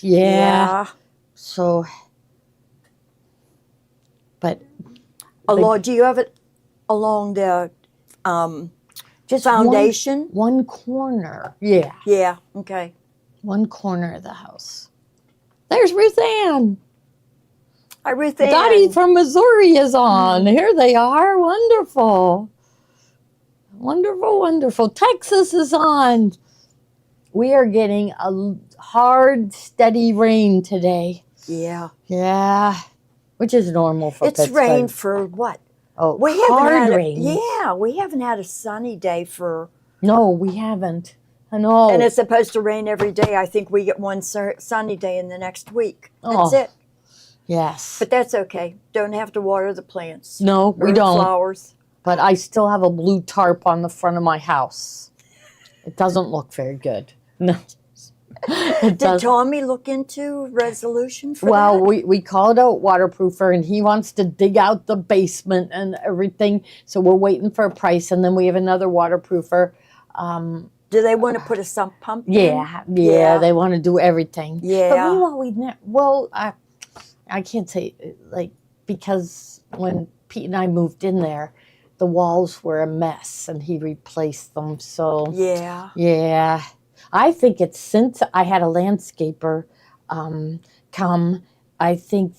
Right. Yeah. So, but do you have it along the just foundation? One corner. Yeah. Yeah. Okay. One corner of the house. There's Ruth Ann. Hi, Ruth Ann. Dottie from Missouri is on. Here they are. Wonderful. Wonderful, wonderful. Texas is on. We are getting a hard, steady rain today. Yeah. Yeah. Which is normal for It's Pittsburgh. rained for what? Oh, hard rain. Yeah, we haven't had a sunny day for... No, we haven't. I know. And it's supposed to rain every day. I think we get one sunny day in the next week. That's it. Yes. But that's okay. Don't have to water the plants. No, we don't. Flowers. But I still have a blue tarp on the front of my house. It doesn't look very good. No. Did Tommy look into resolution for that? Well, we called out waterproofer, and he wants to dig out the basement and everything. So we're waiting for a price, and then we have another waterproofer. Do they want to put a sump pump in? Yeah, they want to do everything. Yeah. But meanwhile, I can't say, like, because when Pete and I moved in there, the walls were a mess, and he replaced them. So yeah. I think it's since I had a landscaper come, I think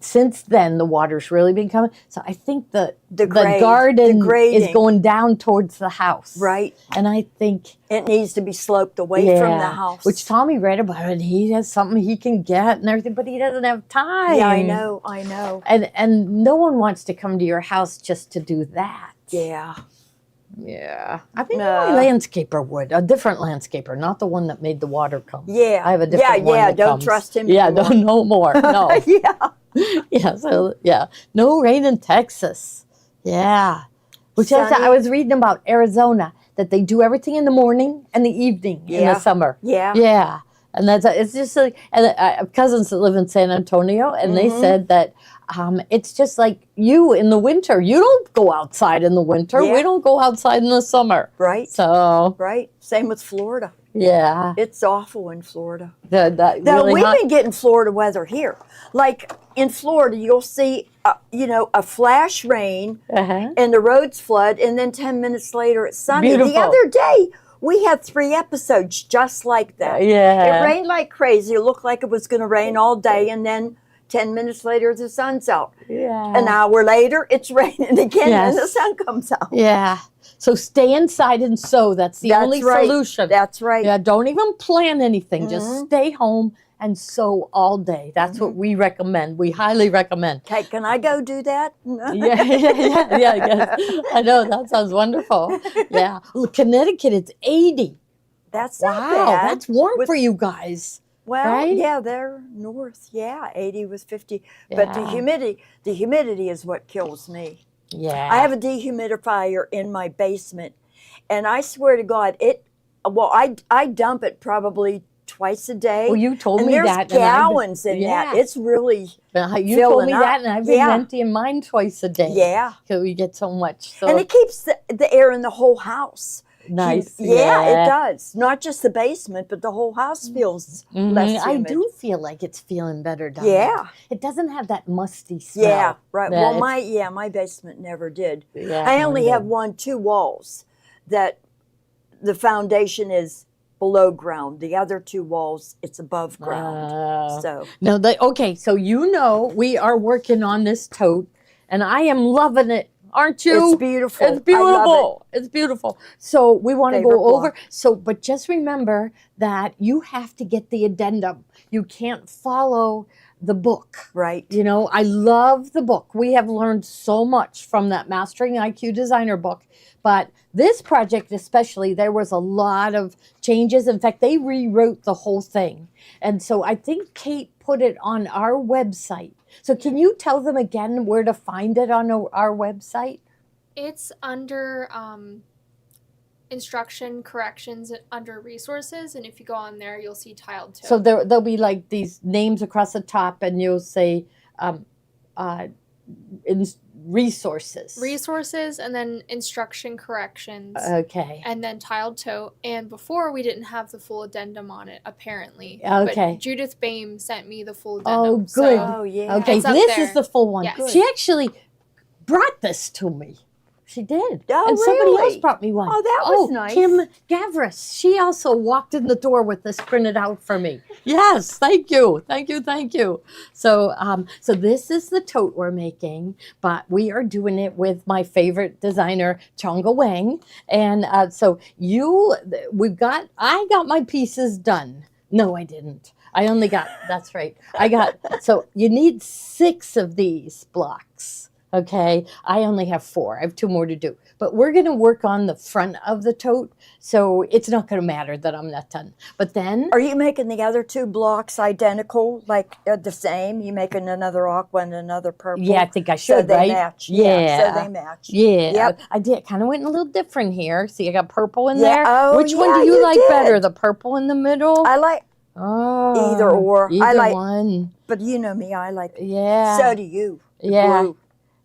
since then the water's really been coming. So I think the garden is going down towards the house. Right. And I think it needs to be sloped away from the house. Which Tommy read about it. He has something he can get and everything, but he doesn't have time. Yeah, I know. And no one wants to come to your house just to do that. Yeah. Yeah. I think my landscaper would. A different landscaper, not the one that made the water come. Yeah. I have a different one that don't comes. Trust him. Yeah, no more. No. Yeah. No rain in Texas. Yeah. Which I was reading about Arizona, that they do everything in the morning and the evening in the summer. Yeah. Yeah. And it's just like, and I have cousins that live in San Antonio, and they said that it's just like you in the winter. You don't go outside in the winter. Yeah. We don't go outside in the summer. Right. So. Right. Same with Florida. Yeah. It's awful in Florida. Really we've been getting Florida weather here. Like in Florida, you'll see, a flash rain and the roads flood, and then 10 minutes later it's sunny. Beautiful. The other day, we had 3 episodes just like that. Yeah. It rained like crazy. It looked like it was going to rain all day, and then 10 minutes later, the sun's out. Yeah. An hour later, it's raining again, and the sun comes out. Yeah. So stay inside and sew. That's the only solution. That's right. Yeah. Don't even plan anything. Just stay home and sew all day. That's what we recommend. We highly recommend. Okay, can I go do that? Yeah. I know, that sounds wonderful. Yeah. Look, Connecticut, it's 80. That's not bad. That's warm for you guys. Well, right? Yeah, they're north. Yeah, 80 was 50. Yeah. But the humidity is what kills me. Yeah. I have a dehumidifier in my basement, and I swear to God, I dump it probably twice a day. Well, you told me that. There's gallons in that. It's really you told me that, and I've been emptying mine twice a day. Yeah. Because we get so much. So. And it keeps the air in the whole house. Nice. Yeah, it does. Not just the basement, but the whole house feels less humid. I do feel like it's feeling better down there. It doesn't have that musty smell. Yeah, right. Well, my basement never did. Yeah, I only have 2 walls that the foundation is below ground. The other 2 walls, it's above ground. So we are working on this tote, and I am loving it. Aren't you? It's beautiful. It's beautiful. I love it. It's beautiful. So we want to go over. So, but just remember that you have to get the addendum. You can't follow the book. Right. I love the book. We have learned so much from that Mastering IQ Designer book. But this project especially, there was a lot of changes. In fact, they rewrote the whole thing. And so I think Kate put it on our website. So can you tell them again where to find it on our website? It's under instruction corrections under resources, and if you go on there, you'll see tiled too. So there'll be like these names across the top, and you'll say resources. Resources, and then instruction corrections. Okay. And then tiled tote. And before, we didn't have the full addendum on it, apparently. Okay. But Judith Boehm sent me the full Oh, addendum. good. So yeah. Okay, It's up this there. is the full one. Yes. She actually brought this to me. She did. Oh, and somebody else really? brought me one. Oh, that was nice. Kim Gavris. She also walked in the door with this printed out for me. Yes, thank you. Thank you, thank you. So so this is the tote we're making, but we are doing it with my favorite designer, Chonga Wang. And so I got my pieces done. No, I didn't. I only got, that's right. So you need 6 of these blocks. Okay, I only have 4. I have 2 more to do. But we're going to work on the front of the tote, so it's not going to matter that I'm not done. But then... Are you making the other 2 blocks identical, like the same? You making another aqua and another purple? Yeah, I think I should, so they right? match. Yeah. So they match. Yeah. Yep. I did. Kind of went a little different here. See, I got purple in Yeah. there. Oh, Which one yeah, do you like did. better? The purple in the middle? I like either or. Either I like one. But you know me, I like. Yeah. So do you. Yeah. Blue.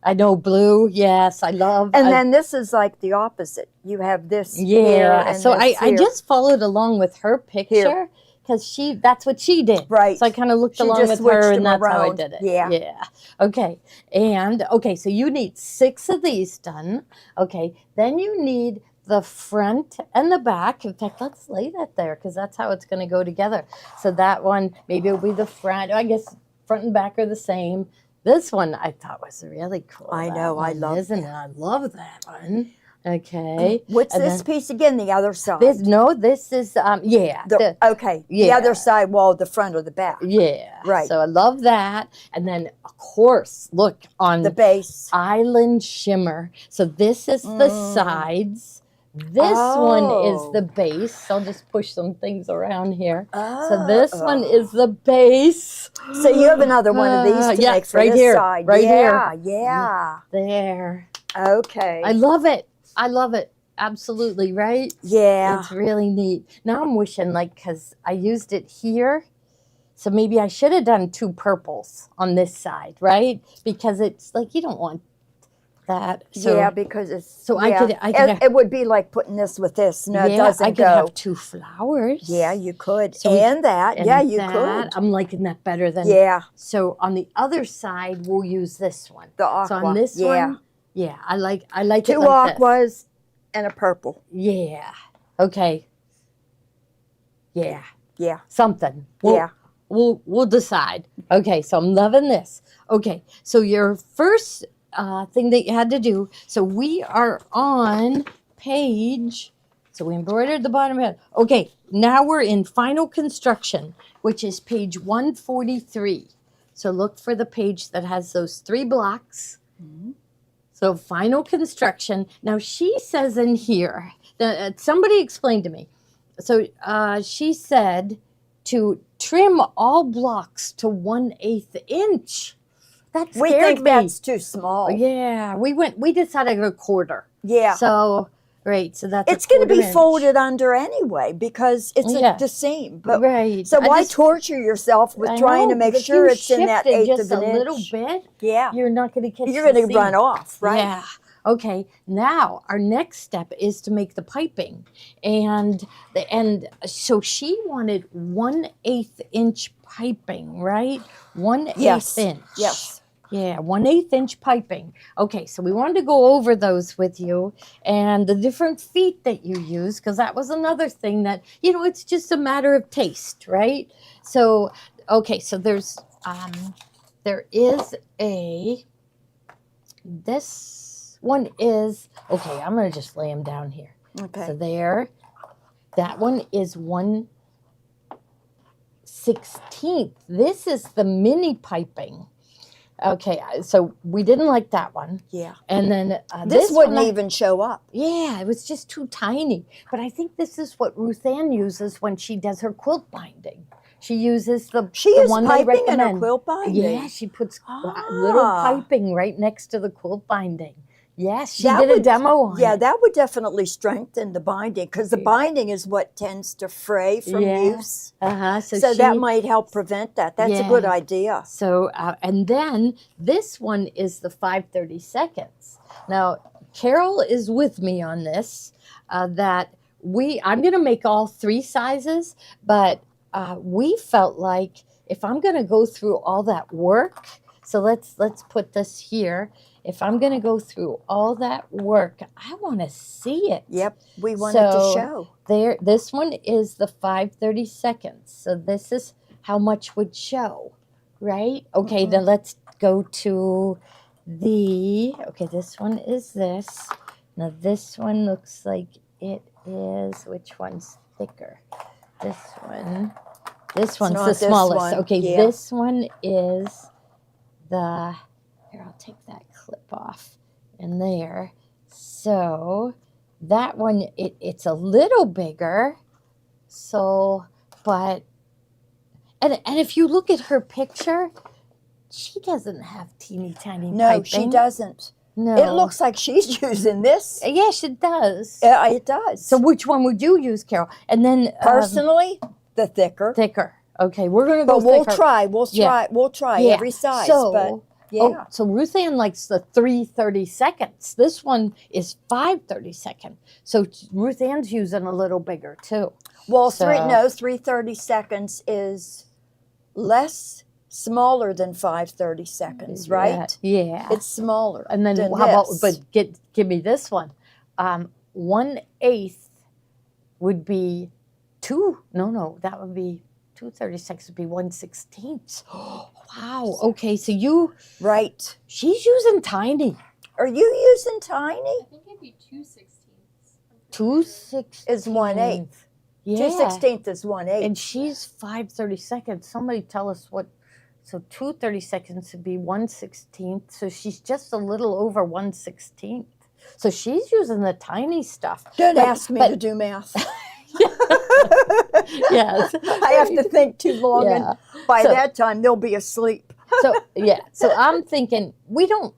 I know blue. Yes, I love. And then this is like the opposite. You have this yeah. here and So this I here. just followed along with her picture because that's what she did. Right. So I kind of looked She along just with her, switched and them that's how I around. did it. Yeah. Yeah. Okay. And okay, so you need 6 of these done. Okay. Then you need the front and the back. In fact, let's lay that there because that's how it's going to go together. So that one, maybe it'll be the front. I guess front and back are the same. This one I thought was really cool. I know, That I one, love isn't it? I love that one. Okay. What's And this then piece again? The other side. This is yeah. Okay. The yeah. other side wall, the front or the back. Yeah. Right. So I love that. And then of course, look on The base. Island Shimmer. So this is the sides. This one is the base. I'll just push some things around here. So this one is the base. So you have another one of these to make for right this here, side. right yeah, here. Yeah. There. Okay. I love it. I love it. Absolutely, right? Yeah. It's really neat. Now I'm wishing, because I used it here, so maybe I should have done 2 purples on this side, right? Because it's like you don't want that. So, yeah, because it's so I could have, it would be like putting this with this. No, it doesn't I could go. have 2 flowers. Yeah, you could. So and that. and yeah, you that. could. I'm liking that better than. Yeah. So on the other side, we'll use this one. The aqua. So on this one, yeah, I like 2 it like aquas this. and a purple. Yeah. Okay. Yeah. Yeah. Something. Yeah. We'll decide. Okay, so I'm loving this. Okay, so your first thing that you had to do. So we are on page. So we embroidered the bottom head. Okay, now we're in final construction, which is page 143. So look for the page that has those 3 blocks. Mm-hmm. So final construction. Now she says in here, somebody explained to me. So she said to trim all blocks to 1/8 inch. That scared We think me. that's too small. Yeah, we decided a quarter. Yeah. So right, so that's It's going to be 1/4 inch. folded under anyway because it's the seam. But right. so why torture yourself with trying to make sure it's in that 1/8 just of an a little inch? bit. Yeah. You're not going to catch. You're going the to run seam. off, right? Yeah. Okay. Now our next step is to make the piping, and so she wanted 1/8 inch piping, right? 1/8 inch. Yes. Yeah, 1/8 inch piping. Okay, so we wanted to go over those with you and the different feet that you use, because that was another thing that, it's just a matter of taste, right? So, okay, so there is this one is, okay, I'm going to just lay them down here. Okay. So that one is 1/16. This is the mini piping. Okay, so we didn't like that one. Yeah. And then this wouldn't one, even show up. Yeah, it was just too tiny. But I think this is what Ruth Ann uses when she does her quilt binding. She uses the one they piping in her recommend. quilt binding? Yeah, she puts little piping right next to the quilt binding. Yes, she did a demo on Yeah, it. that would definitely strengthen the binding because the binding is what tends to fray from use. So that might help prevent that. That's a good idea. So, and then this one is the 5/32. Now, Carol is with me on this, that I'm going to make all 3 sizes, but we felt like if I'm going to go through all that work, so let's put this here. If I'm going to go through all that work, I want to see it. Yep, we want it to show. This one is the 5/32. So this is how much would show, right? Okay, then let's go to this one is this. Now this one looks like it is, which one's thicker? This one. This one's the smallest. Okay, this one is the, here, I'll take that clip off in there. So that one, it's a little bigger. So, but, and if you look at her picture, she doesn't have teeny tiny No, piping. she doesn't. No. It looks like she's using this. Yes, it does. It does. So which one would you use, Carol? And then personally, the thicker. Thicker. Okay, we're gonna go. But we'll thicker. try. We'll try every size. So, but yeah. so Ruth Ann likes the 3/32. This one is 5/32. So Ruth Ann's using a little bigger too. Well, 3/32 is smaller than 5/32, right? Yeah. It's smaller. And then than how this. about, give me this one. 1/8 would be that would be 2/36 would be 1/16. Wow. Okay, so she's using tiny. Are you using tiny? I think it'd be 2/16. 2/16 is 1/8. Yeah. 2/16 is 1/8. And she's 5/32. Somebody tell us what. So 2/32 would be 1/16. So she's just a little over 1/16. So she's using the tiny stuff. Don't ask me to do math. Yes. I have to think too long, and by that time they'll be asleep. So I'm thinking we don't.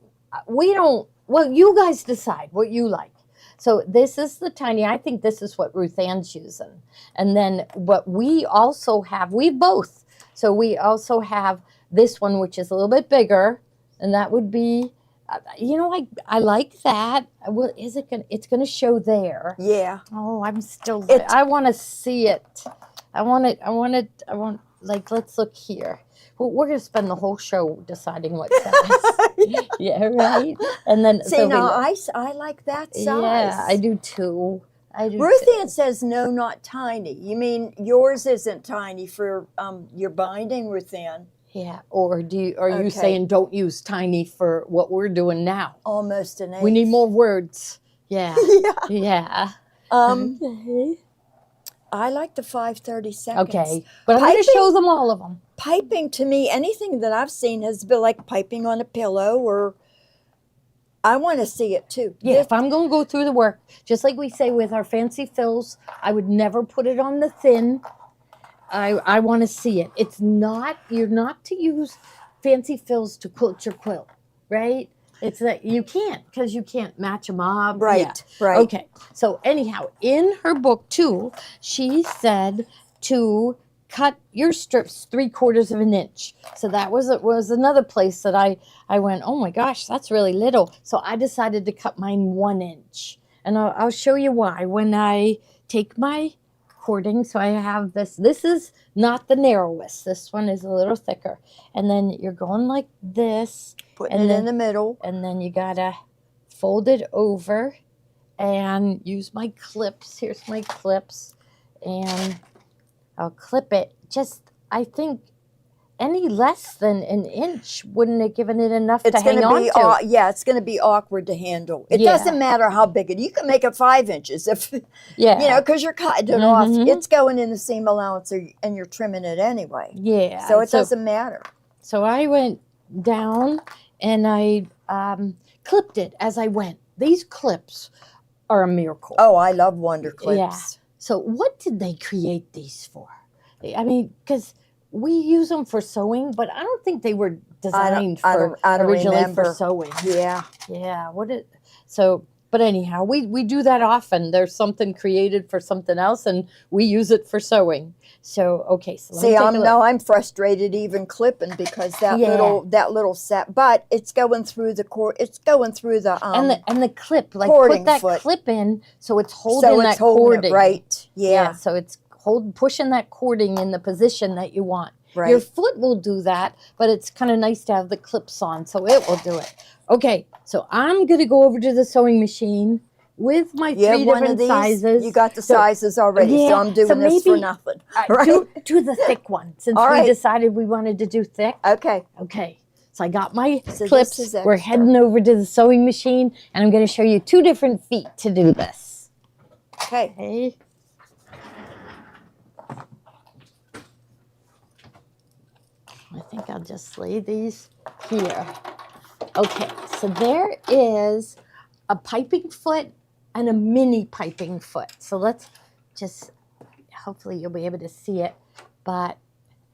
Well, you guys decide what you like. So this is the tiny. I think this is what Ruth Ann's using, and then what we also have. We both. So we also have this one, which is a little bit bigger, and that would be. I like that. Well, it's gonna show there. Yeah. Oh, I'm still. I want to see it. I want it. Let's look here. Well, we're gonna spend the whole show deciding what size. Yeah, right. And then I like that size. Yeah, I do too. Ruth Ann says no, not tiny. You mean yours isn't tiny for your binding, Ruth Ann? Yeah, or are you saying don't use tiny for what we're doing now? Almost an 8. We need more words. Yeah. Yeah. I like the 5/32. Okay, but I'm going to show them all of them. Piping to me, anything that I've seen has been like piping on a pillow, or I want to see it too. Yeah, if I'm going to go through the work, just like we say with our fancy fills, I would never put it on the thin. I want to see it. You're not to use fancy fills to quilt your quilt, right? It's that you can't, because you can't match them up. Right, right. Okay, so anyhow, in her book too, she said to cut your strips 3/4 of an inch. So that was another place that I went, oh my gosh, that's really little. So I decided to cut mine 1 inch. And I'll show you why. When I take my cording, so I have this is not the narrowest, this one is a little thicker, and then you're going like this, putting it in the middle, and then you gotta fold it over and use my clips. Here's my clips, and I'll clip it. I think any less than an inch wouldn't have given it enough to hang on to. Yeah, it's going to be awkward to handle. It doesn't matter how big it. You can make it 5 inches if because you're cutting it off. It's going in the seam allowance, and you're trimming it anyway. Yeah, so it doesn't matter. So I went down and I clipped it as I went. These clips are a miracle. Oh, I love Wonder Clips. Yeah. So what did they create these for? I mean, because we use them for sewing, but I don't think they were designed I don't originally remember. for sewing. Yeah. Yeah. But anyhow, we do that often. There's something created for something else, and we use it for sewing. So okay. So let me See, take a look. I'm frustrated even clipping because that little set, but it's going through the cord. It's going through the and the clip, like cording put that foot. clip in so it's holding that cording. It right. Yeah. So it's pushing that cording in the position that you want. Right. Your foot will do that, but it's kind of nice to have the clips on, so it will do it. Okay, so I'm going to go over to the sewing machine with my 3 different sizes. You got the sizes already, so I'm doing this for nothing. Right? Do the thick one, since we decided we wanted to do thick. Okay. Okay, so I got my clips. We're heading over to the sewing machine, and I'm going to show you 2 different feet to do this. Okay. I think I'll just lay these here. Okay, so there is a piping foot and a mini piping foot. So let's just, hopefully you'll be able to see it. But,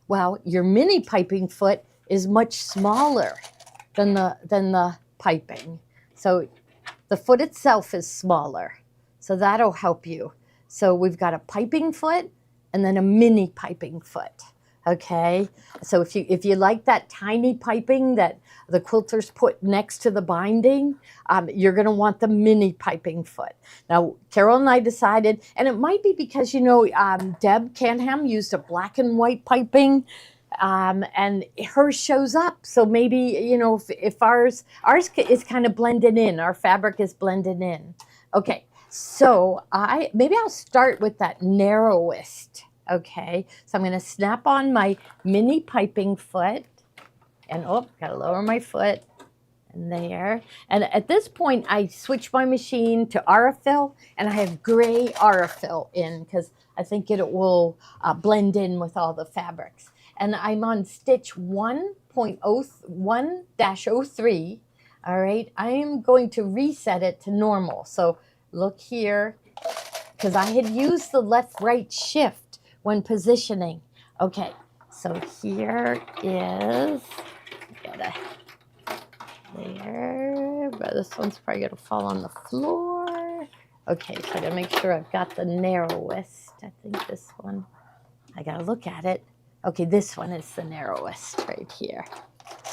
well, your mini piping foot is much smaller than the piping. So the foot itself is smaller. So that'll help you. So we've got a piping foot and then a mini piping foot. Okay, so if you like that tiny piping that the quilters put next to the binding, you're going to want the mini piping foot. Now, Carol and I decided, and it might be because, Deb Canham used a black and white piping, and hers shows up. So maybe, if ours is kind of blended in, our fabric is blended in. Okay, so maybe I'll start with that narrowest. Okay, so I'm going to snap on my mini piping foot, and got to lower my foot, and there. And at this point, I switch my machine to Aurifil, and I have gray Aurifil in because I think it will blend in with all the fabrics. And I'm on stitch 1.01-03. All right, I am going to reset it to normal. So look here, because I had used the left-right shift when positioning. Okay, so here is, there, but this one's probably gonna fall on the floor. Okay, so I gotta make sure I've got the narrowest. I think this one, I gotta look at it. Okay, this one is the narrowest right here.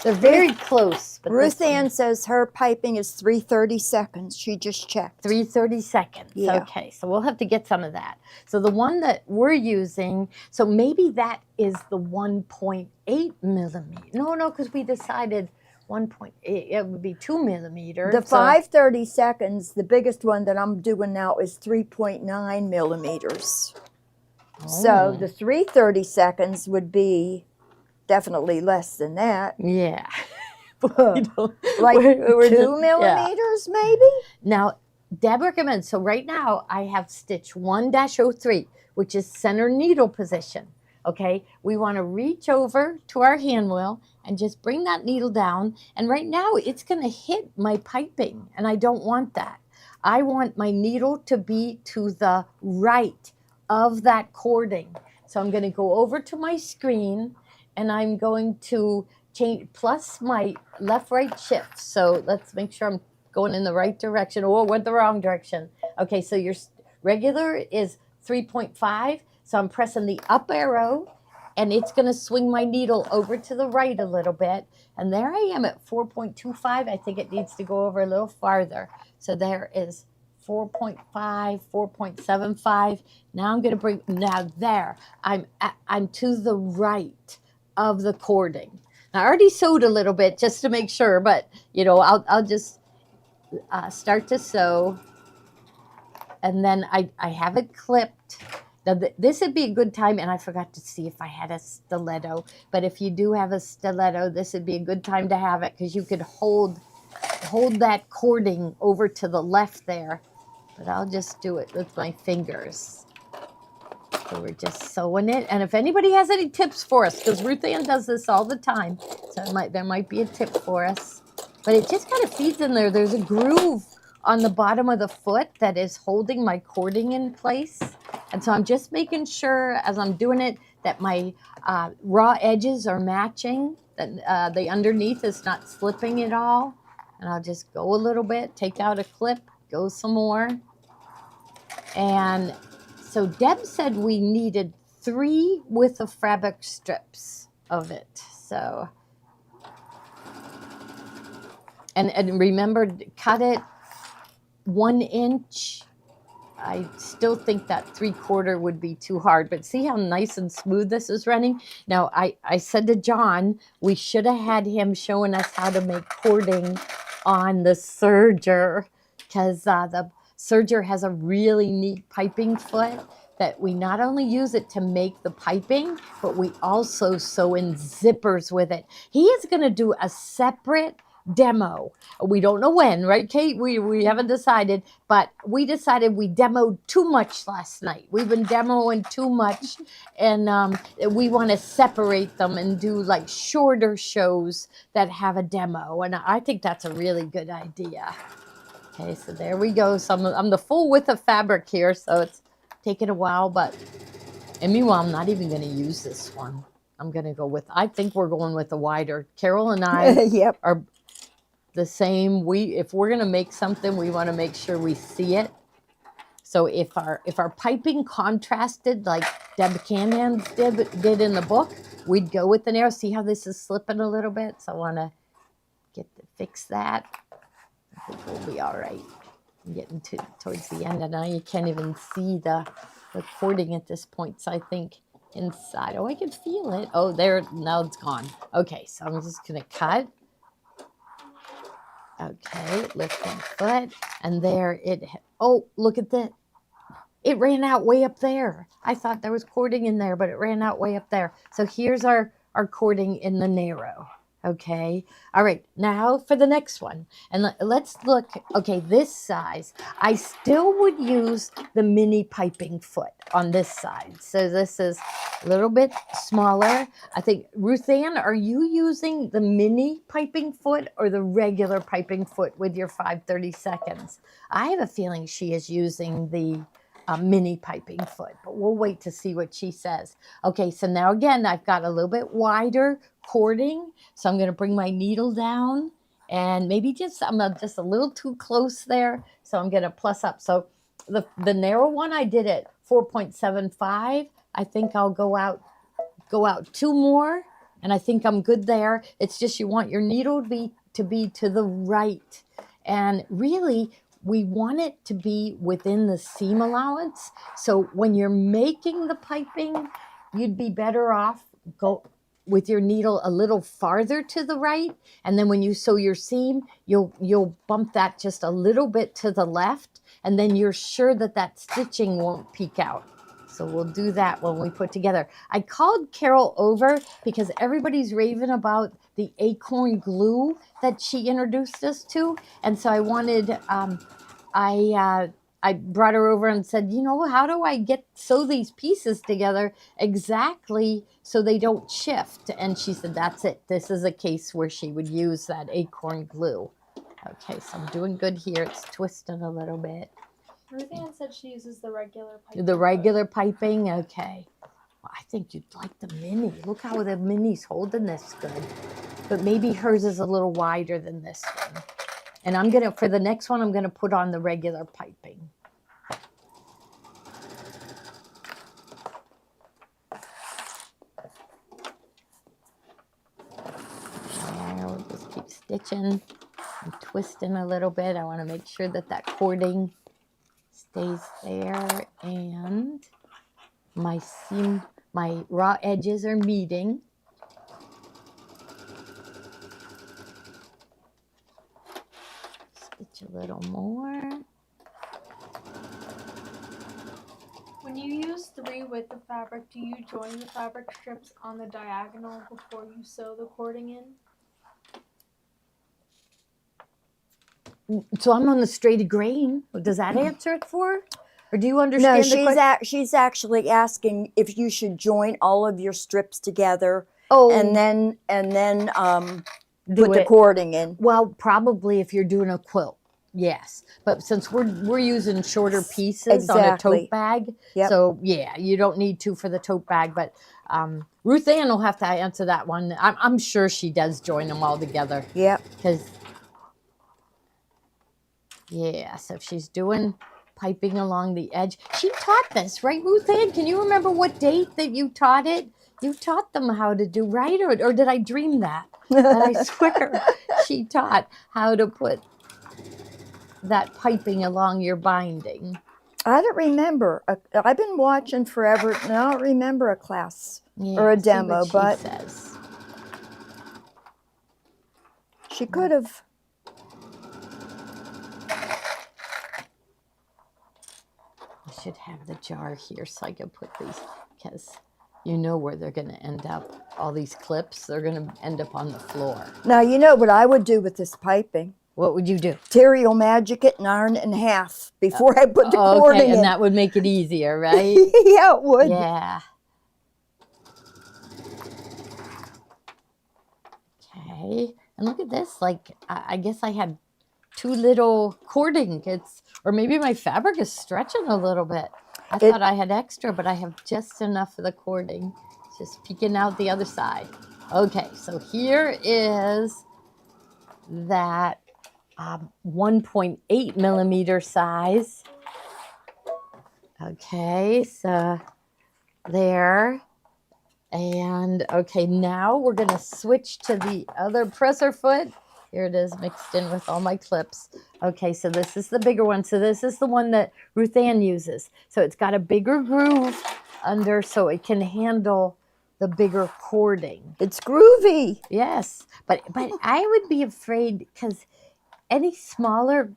They're very close. But Ruth Ann says her piping is 3/32. She just checked. 3/32. Yeah. Okay, so we'll have to get some of that. So the one that we're using, so maybe that is the 1.8 millimeter. No, because we decided 1.8, it would be 2 millimeter. The 5/32, the biggest one that I'm doing now is 3.9 millimeters. Oh. So the 3/32 would be definitely less than that. Yeah. Like we're 2 millimeters, maybe? Now, Deb recommends, so right now I have stitch 1-03, which is center needle position. Okay, we want to reach over to our hand wheel and just bring that needle down. And right now it's going to hit my piping, and I don't want that. I want my needle to be to the right of that cording. So I'm going to go over to my screen, and I'm going to change plus my left-right shift. So let's make sure I'm going in the right direction. Oh, went the wrong direction. Okay, so your regular is 3.5. So I'm pressing the up arrow, and it's going to swing my needle over to the right a little bit. And there I am at 4.25. I think it needs to go over a little farther. So there is 4.5, 4.75. Now I'm going to bring, now there, I'm to the right of the cording. Now, I already sewed a little bit just to make sure, but I'll just start to sew, and then I have it clipped. Now this would be a good time, and I forgot to see if I had a stiletto, but if you do have a stiletto, this would be a good time to have it, because you could hold that cording over to the left there, but I'll just do it with my fingers. So we're just sewing it, and if anybody has any tips for us, because Ruth Ann does this all the time, so there might be a tip for us. But it just kind of feeds in there. There's a groove on the bottom of the foot that is holding my cording in place, and so I'm just making sure as I'm doing it that my raw edges are matching. that the underneath is not slipping at all. And I'll just go a little bit, take out a clip, go some more. And so Deb said we needed 3 width of fabric strips of it. So, and remember, cut it 1 inch. I still think that 3/4 would be too hard, but see how nice and smooth this is running? Now, I said to John, we should have had him showing us how to make cording on the serger, because the serger has a really neat piping foot that we not only use it to make the piping, but we also sew in zippers with it. He is going to do a separate demo. We don't know when, right, Kate? We haven't decided, but we decided we demoed too much last night. We've been demoing too much, and we want to separate them and do like shorter shows that have a demo, and I think that's a really good idea. Okay, so there we go. So I'm the full width of fabric here, so it's taken a while, and meanwhile, I'm not even going to use this one. I'm going to go with, I think we're going with the wider. Carol and I Yep. are the same. If we're going to make something, we want to make sure we see it. So if our piping contrasted like Deb Canhan's did in the book, we'd go with the narrow. See how this is slipping a little bit? So I want to fix that. I think we'll be all right. I'm getting towards the end, and now you can't even see the cording at this point. So I think inside, I can feel it. Oh, there, now it's gone. Okay, so I'm just going to cut. Okay, lift my foot, and there it, oh, look at that. It ran out way up there. I thought there was cording in there, but it ran out way up there. So here's our cording in the narrow. Okay, all right, now for the next one. And let's look, okay, this size. I still would use the mini piping foot on this side. So this is a little bit smaller. I think, Ruth Ann, are you using the mini piping foot or the regular piping foot with your 5/32? I have a feeling she is using the mini piping foot, but we'll wait to see what she says. Okay, so now again, I've got a little bit wider cording, so I'm going to bring my needle down, and maybe I'm just a little too close there, so I'm going to plus up. So the narrow one I did at 4.75. I think I'll go out 2 more, and I think I'm good there. It's just you want your needle to be to the right, and really we want it to be within the seam allowance. So when you're making the piping, you'd be better off go with your needle a little farther to the right. And then when you sew your seam, you'll bump that just a little bit to the left. And then you're sure that stitching won't peek out. So we'll do that when we put together. I called Carol over because everybody's raving about the acorn glue that she introduced us to. And so I wanted, I brought her over and said, how do I sew these pieces together exactly so they don't shift? And she said, that's it. This is a case where she would use that acorn glue. Okay, so I'm doing good here. It's twisting a little bit. Ruth Ann said she uses the regular piping. The regular piping? Okay. Well, I think you'd like the mini. Look how the mini's holding this good. But maybe hers is a little wider than this one. And for the next one, I'm going to put on the regular piping. There, we'll just keep stitching and twisting a little bit. I want to make sure that cording stays there, and my raw edges are meeting. Stitch a little more. When you use 3 width of fabric, do you join the fabric strips on the diagonal before you sew the cording in? So I'm on the straight grain. Does that answer it for her? Or do you understand the question? No, she's actually asking if you should join all of your strips together and then put the cording in. Well, probably if you're doing a quilt. Yes, but since we're using shorter pieces on a tote bag, so yeah, you don't need to for the tote bag. But Ruth Ann will have to answer that one. I'm sure she does join them all together. Yep. Because yeah, so she's doing piping along the edge. She taught this, right, Ruth Ann? Can you remember what date that you taught it? You taught them how to do, right? Or did I dream that? But I swear she taught how to put that piping along your binding. I don't remember. I've been watching forever, and I don't remember a class or a demo, but says. She could have. I should have the jar here so I can put these, because you know where they're going to end up. All these clips, they're going to end up on the floor. Now, you know what I would do with this piping? What would you do? Terry will magic it and iron it in half before I put the cording in. And that would make it easier, right? Yeah, it would. Yeah. Okay. And look at this. Like, I guess I had too little cording. Or maybe my fabric is stretching a little bit. I thought I had extra, but I have just enough of the cording. Just peeking out the other side. Okay, so here is that 1.8 millimeter size. Okay, so there. And okay, now we're going to switch to the other presser foot. Here it is mixed in with all my clips. Okay, so this is the bigger one. So this is the one that Ruth Ann uses. So it's got a bigger groove under so it can handle the bigger cording. It's groovy. Yes, but I would be afraid because any smaller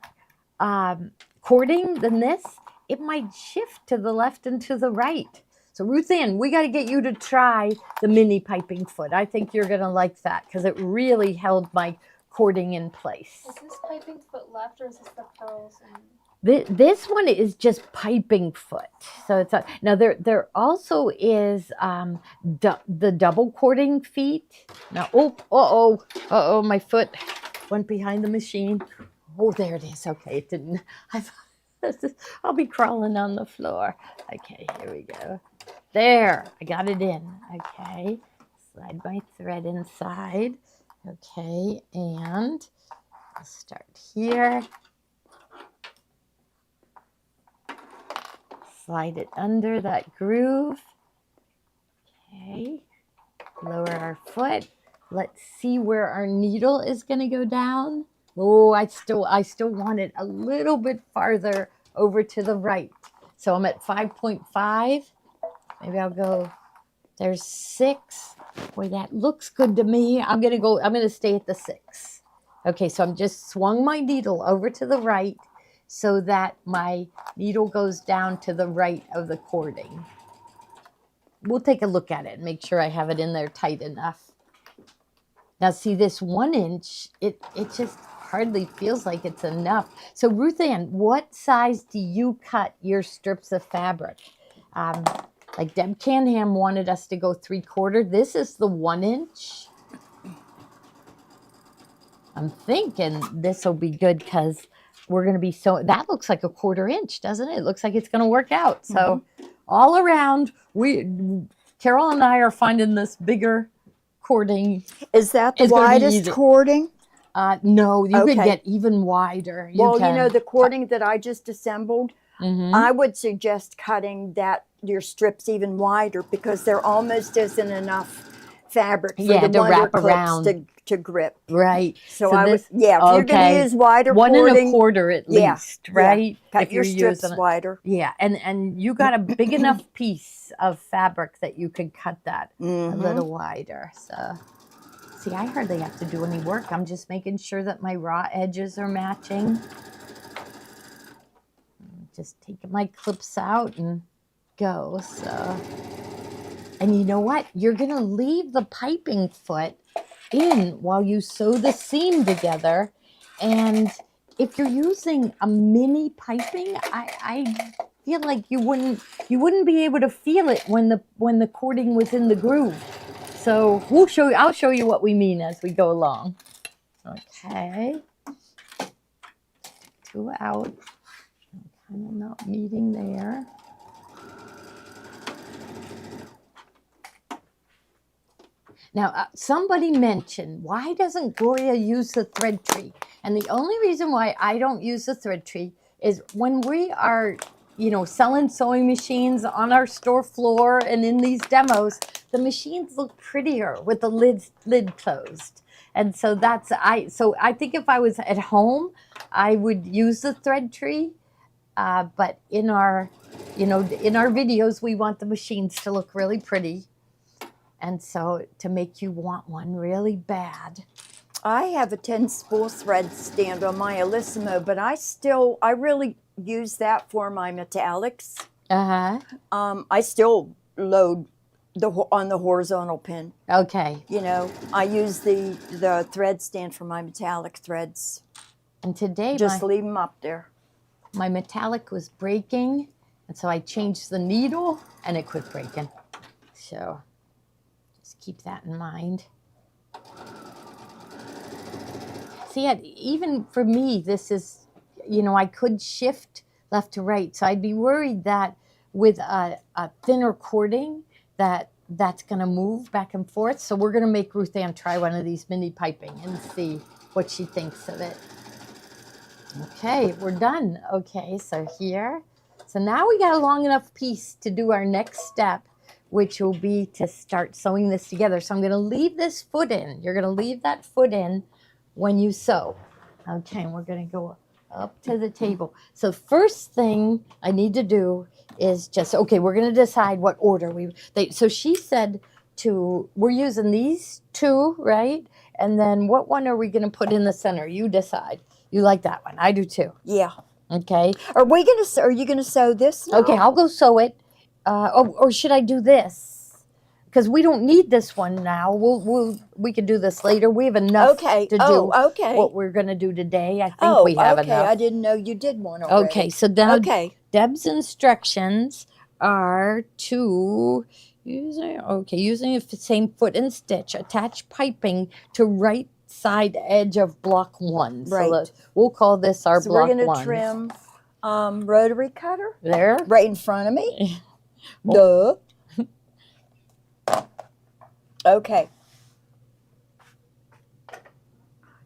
cording than this, it might shift to the left and to the right. So Ruth Ann, we got to get you to try the mini piping foot. I think you're going to like that because it really held my cording in place. Is this piping foot left or is this the pearls? This one is just piping foot. So it's now there also is the double cording feet. Now, my foot went behind the machine. Oh, there it is. Okay, it didn't. I'll be crawling on the floor. Okay, here we go. There, I got it in. Okay, slide my thread inside. Okay, and I'll start here. Slide it under that groove. Okay, lower our foot. Let's see where our needle is going to go down. Oh, I still want it a little bit farther over to the right. So I'm at 5.5. Maybe I'll go, there's 6. Boy, that looks good to me. I'm going to stay at the 6. Okay, so I'm just swung my needle over to the right so that my needle goes down to the right of the cording. We'll take a look at it and make sure I have it in there tight enough. Now see this 1 inch, it just hardly feels like it's enough. So Ruth Ann, what size do you cut your strips of fabric? Like Deb Canham wanted us to go 3/4. This is the 1 inch. I'm thinking this will be good because we're going to be that looks like a 1/4 inch, doesn't it? It looks like it's going to work out. So all around, Carol and I are finding this bigger cording. Is that the widest cording? No, you could get even wider. You know, the cording that I just assembled, I would suggest cutting your strips even wider because there almost isn't enough fabric for the to wonder wrap clips around to grip. Right. So I would, if you're going to use wider 1 cording, 1/4 at least, right? Cut if your you're strips wider. Yeah, and you got a big enough piece of fabric that you could cut that a little wider. So, see, I hardly have to do any work. I'm just making sure that my raw edges are matching. Just taking my clips out and go. So, and you know what? You're going to leave the piping foot in while you sew the seam together. And if you're using a mini piping, I feel like you wouldn't be able to feel it when the cording was in the groove. So I'll show you what we mean as we go along. Okay. 2 out. Kind of not meeting there. Now, somebody mentioned, why doesn't Gloria use the thread tree? And the only reason why I don't use the thread tree is when we are, you know, selling sewing machines on our store floor and in these demos, the machines look prettier with the lid closed. And so I think if I was at home, I would use the thread tree. But in our, in our videos, we want the machines to look really pretty. And so to make you want one really bad. I have a 10 spool thread stand on my Alissimo, but I really use that for my metallics. I still load on the horizontal pin. Okay. You know, I use the thread stand for my metallic threads. And today just leave them up there. My metallic was breaking, and so I changed the needle, and it quit breaking. So just keep that in mind. See, even for me, this is, you know, I could shift left to right. So I'd be worried that with a thinner cording that's going to move back and forth. So we're going to make Ruth Ann try one of these mini piping and see what she thinks of it. Okay, we're done. Okay, so here. So now we got a long enough piece to do our next step, which will be to start sewing this together. So I'm going to leave this foot in. You're going to leave that foot in when you sew. Okay, and we're going to go up to the table. So first thing I need to do is just, okay, we're going to decide what order so she said we're using these two, right? And then what one are we going to put in the center? You decide. You like that one. I do too. Yeah. Okay. Are you going to sew this now? Okay, I'll go sew it. Or should I do this? Because we don't need this one now. We can do this later. We have enough to do what we're going to do today. I think we have enough. I didn't know you did one already. Okay, so now Deb's instructions are to using the same foot and stitch, attach piping to right side edge of block 1. Right. So we'll call this our block 1. So we're going to trim rotary cutter. There. Right in front of me. Duh. Okay.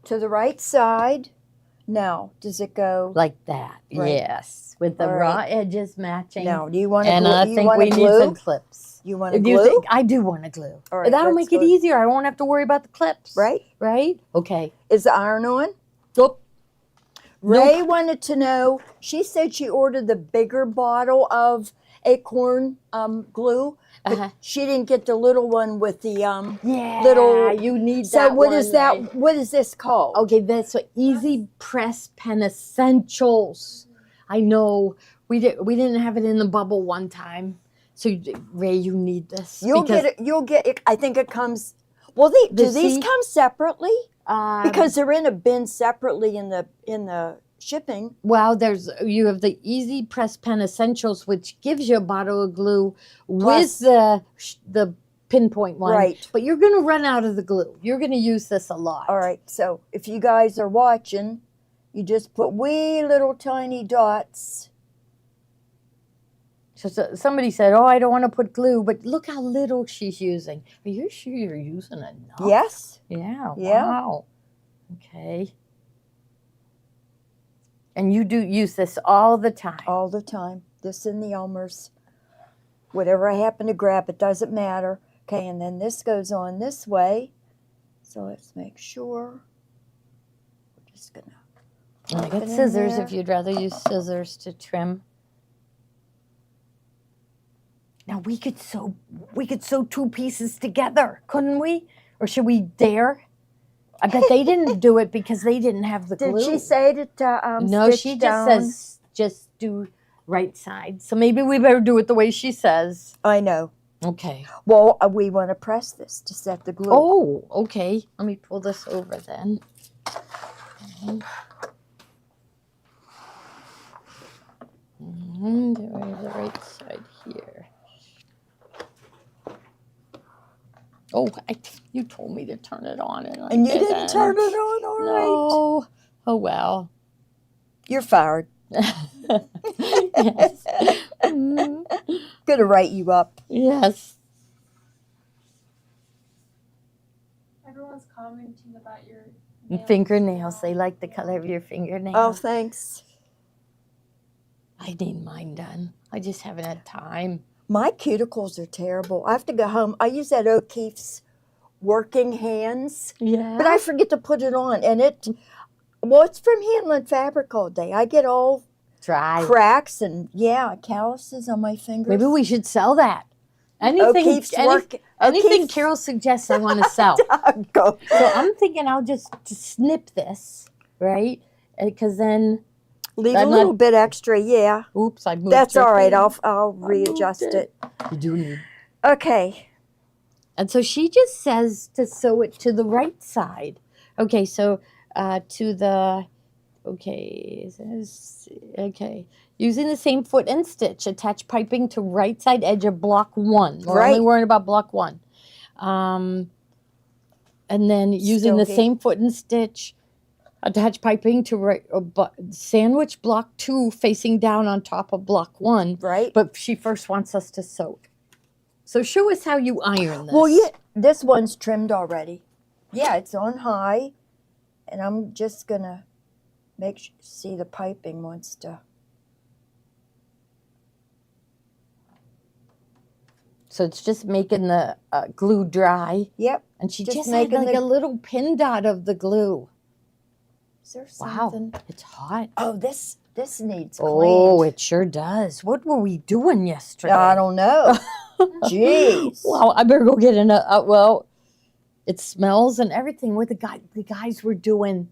To the right side. Now, does it go like that? Right. Yes, with the raw edges matching. Now, do you want to? And I think we need some clips. You want to glue? I do want to glue. All right, that'll make it easier. I won't have to worry about the clips. Right. Right. Okay. Is the iron on? Nope. Ray wanted to know. She said she ordered the bigger bottle of acorn glue. But she didn't get the little one with the little. You need that. So what is that? Right? What is this called? Okay, that's Easy Press Pen Essentials. I know we didn't have it in the bubble one time. So Ray, you need this. You'll get it. You'll get it. I think it comes. Well, do these come separately? Because they're in a bin separately in the shipping. Well, you have the Easy Press Pen Essentials, which gives you a bottle of glue with the pinpoint one. Right. But you're going to run out of the glue. You're going to use this a lot. All right. So if you guys are watching, you just put wee little tiny dots. So somebody said, "Oh, I don't want to put glue," but look how little she's using. Are you sure you're using enough? Yes. Yeah. Yeah. Wow. Okay. And you do use this all the time? All the time. This and the Elmer's. Whatever I happen to grab, it doesn't matter. Okay, and then this goes on this way. So let's make sure. We're just going to... I got scissors if you'd rather use scissors to trim. Now we could sew 2 pieces together, couldn't we? Or should we dare? I bet they didn't do it because they didn't have the glue. Did she say to no, she just says just do right side. So maybe we better do it the way she says. I know. Okay. Well, we want to press this to set the glue. Oh, okay. Let me pull this over then. Okay. And do I have the right side here? Oh, you told me to turn it on, and you didn't turn it on, all right. No. Oh, well. You're fired. Yes. Mhm. Gonna write you up. Yes. Everyone's commenting about your nails. Fingernails. They like the color of your fingernails. Oh, thanks. I need mine done. I just haven't had time. My cuticles are terrible. I have to go home. I use that O'Keeffe's working hands, Yeah. but I forget to put it on. And it's from handling fabric all day. I get all Dry. cracks and, calluses on my fingers. Maybe we should sell that. Anything, O'Keeffe's anything O'Keeffe's- Carol suggests I want to sell. Go. So I'm thinking I'll just snip this, right? Because then, Leave I'm a not- little bit extra, yeah. oops, I moved That's your all right. thing. I'll readjust moved it. You do need. Okay. And so she just says to sew it to the right side. Okay, so to the, okay, using the same foot and stitch, attach piping to right side edge of block 1. We're only Right. worrying about block 1. And then using the Still same foot and stitch, attach piping to right, sandwich block 2 facing down on top of block 1. Right. But she first wants us to sew. So show us how you iron this. Well, yeah, this one's trimmed already. Yeah, it's on high. And I'm just going to see the piping wants to. So it's just making the glue dry. Yep. And she Just just had making like the- a little pin dot of the glue. Is there Wow, something? it's hot. Oh, this needs cleaned. Oh, it sure does. What were we doing yesterday? I don't know. Jeez. Wow, I better go get well, it smells and everything. What the guys were doing,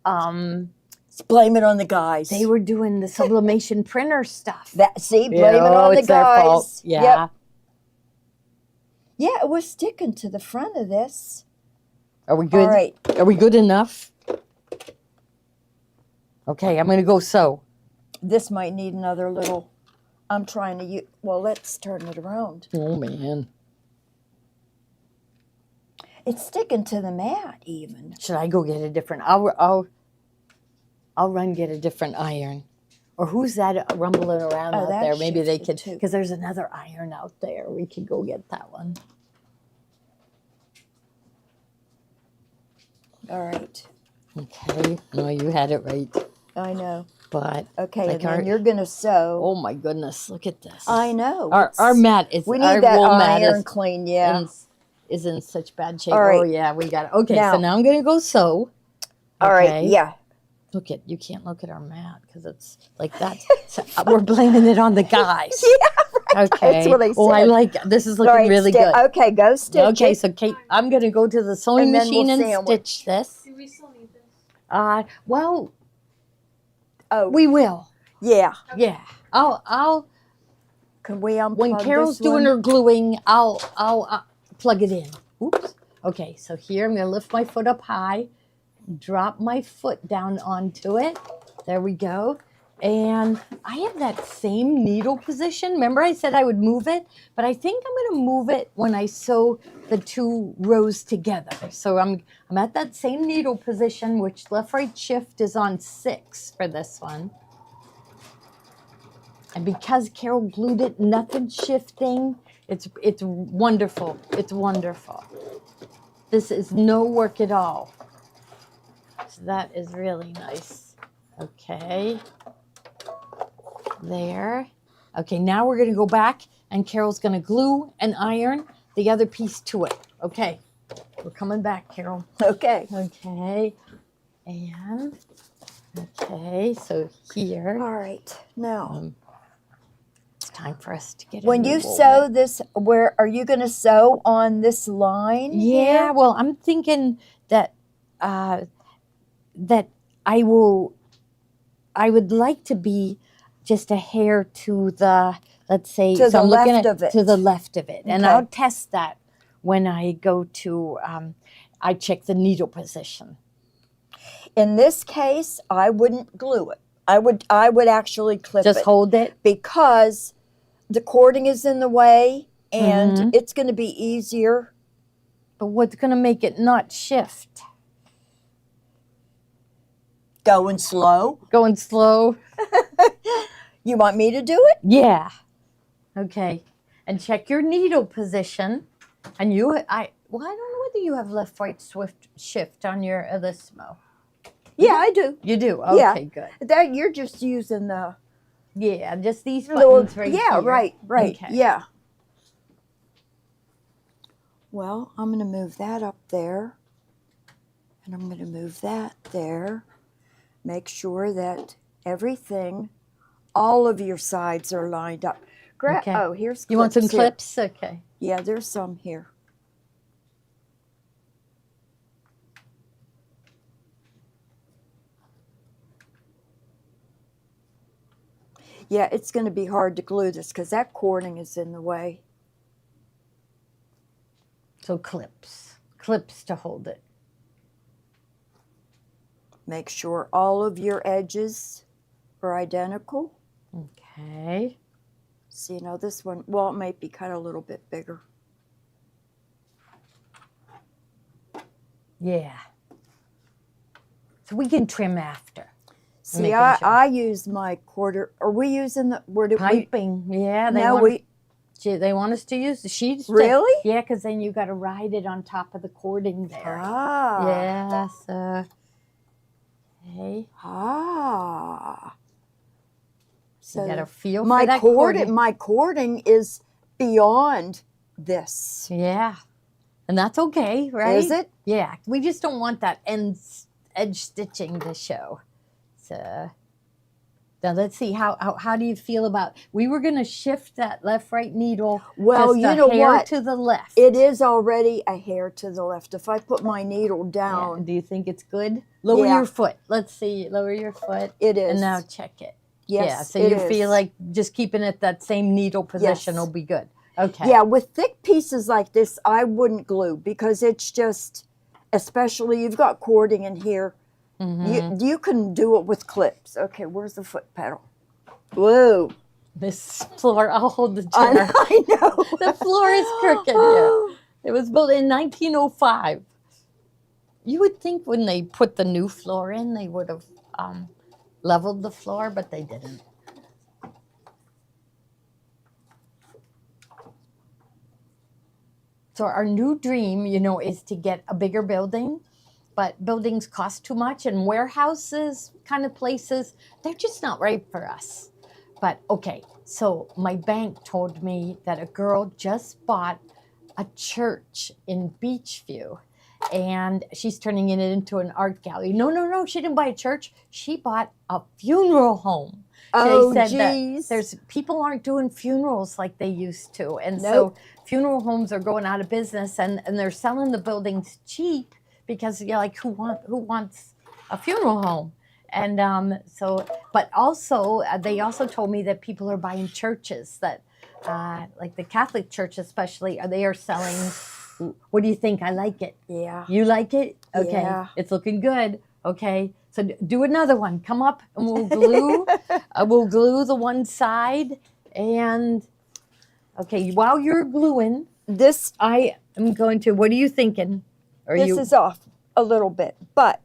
Let's blame it on the guys. they were doing the sublimation printer stuff. blame it on the it's their guys. fault. Yeah. Yep. Yeah, it was sticking to the front of this. Are we good? All right. Are we good enough? Okay, I'm going to go sew. This might need another little. I'm trying to use. Well, let's turn it around. Oh, man. It's sticking to the mat even. Should I go get a different? I'll run get a different iron. Or who's that rumbling around Oh, out that there? Maybe they shifted could, too. because there's another iron out there. We could go get that one. All right. Okay. No, you had it right. I know. But Okay, like and then our- you're gonna sew. oh my goodness, look at this. I know. Our It's- mat is We our need that wool mat iron clean. Yeah. is in such bad shape. All right. Oh yeah, we got it. Okay, so Now- now I'm gonna go sew. All right. Okay? Yeah. Look at, you can't look at our mat because it's like that. So we're blaming it on the guys. Yeah. Okay. That's what I Oh, I said. like, this is All looking right. really good. Okay, go stitch Okay, it. so Kate, I'm going to go to the sewing And then we'll machine and sandwich. stitch this. Do we still need this? Well, Oh, we will. yeah. Yeah. I'll Can we unplug when Carol's this doing one? her gluing, I'll plug it in. Oops. Okay, so here I'm going to lift my foot up high, drop my foot down onto it. There we go. And I have that same needle position. Remember I said I would move it? But I think I'm going to move it when I sew the 2 rows together. So I'm at that same needle position, which left-right shift is on 6 for this one. And because Carol glued it, nothing shifting. It's wonderful. It's wonderful. This is no work at all. So that is really nice. Okay. There. Okay, now we're going to go back and Carol's going to glue and iron the other piece to it. Okay. We're coming back, Carol. Okay. Okay. And, okay, so here, All right. Now, it's time for us to get when a new you wool sew knit. this, where are you going to sew on this line? Yeah, here? well, I'm thinking that that I would like to be just a hair to the, let's say, To the I'm looking left at of it. to the left of it, and Okay. I'll test that when I go to. I check the needle position. In this case, I wouldn't glue it. I would actually clip Just it hold it. because the cording is in the way, and Mhm. it's going to be easier. But what's going to make it not shift? Going slow. Going slow. You want me to do it? Yeah. Okay. And check your needle position. And I don't know whether you have left, right, swift shift on your Elismo. Yeah, I do. You do? Okay, good. That you're just using the... Yeah, just these buttons right here. Yeah, right. Okay. Yeah. Well, I'm going to move that up there. And I'm going to move that there. Make sure that everything, all of your sides are lined up. Okay. Oh, here's clips. You want some here. clips? Okay. Yeah, there's some here. Yeah, it's going to be hard to glue this because that cording is in the way. So clips to hold it. Make sure all of your edges are identical. Okay. So, you know, this one, well, it might be cut a little bit bigger. Yeah. So we can trim after. See, I use my quarter. Are we using the word piping? Yeah, they want us to use the sheets. Really? Yeah, because then you got to ride it on top of the cording there. Ah. Yes. Okay. Ah. So you got to feel for that cording. My cording is beyond this. Yeah, and that's okay, right? Is it? Yeah, we just don't want that edge stitching to show. So now let's see, how do you feel about, we were going to shift that left-right needle well, just you know hair what? to the left. It is already a hair to the left. If I put my needle down. Yeah. Do you think it's good? Lower your foot. Let's see, lower your foot. It is. And now check it. Yes, yeah, so you feel like just keeping it that same needle position will be good. Okay. Yeah, with thick pieces like this, I wouldn't glue because it's just, especially you've got cording in here. Mm-hmm. You can do it with clips. Okay, where's the foot pedal? Whoa. This floor, I'll hold the chair. I know. The floor is crooked here. It was built in 1905. You would think when they put the new floor in, they would have leveled the floor, but they didn't. So our new dream, you know, is to get a bigger building, but buildings cost too much, and warehouses kind of places, they're just not right for us. But okay, so my bank told me that a girl just bought a church in Beachview, and she's turning it into an art gallery. No, she didn't buy a church. She bought a funeral home. Oh, they said geez. that people aren't doing funerals like they used to, and so funeral homes are going out of business, and they're selling the buildings cheap because you're like, who wants a funeral home? And so, but also they also told me that people are buying churches that, like the Catholic Church especially, they are selling. What do you think? I like it. Yeah. You like it? Okay. Yeah. It's looking good. Okay. So do another one. Come up and we'll glue. We'll glue the one side. And okay, while you're gluing, I am going to. What are you thinking? This is off a little bit, but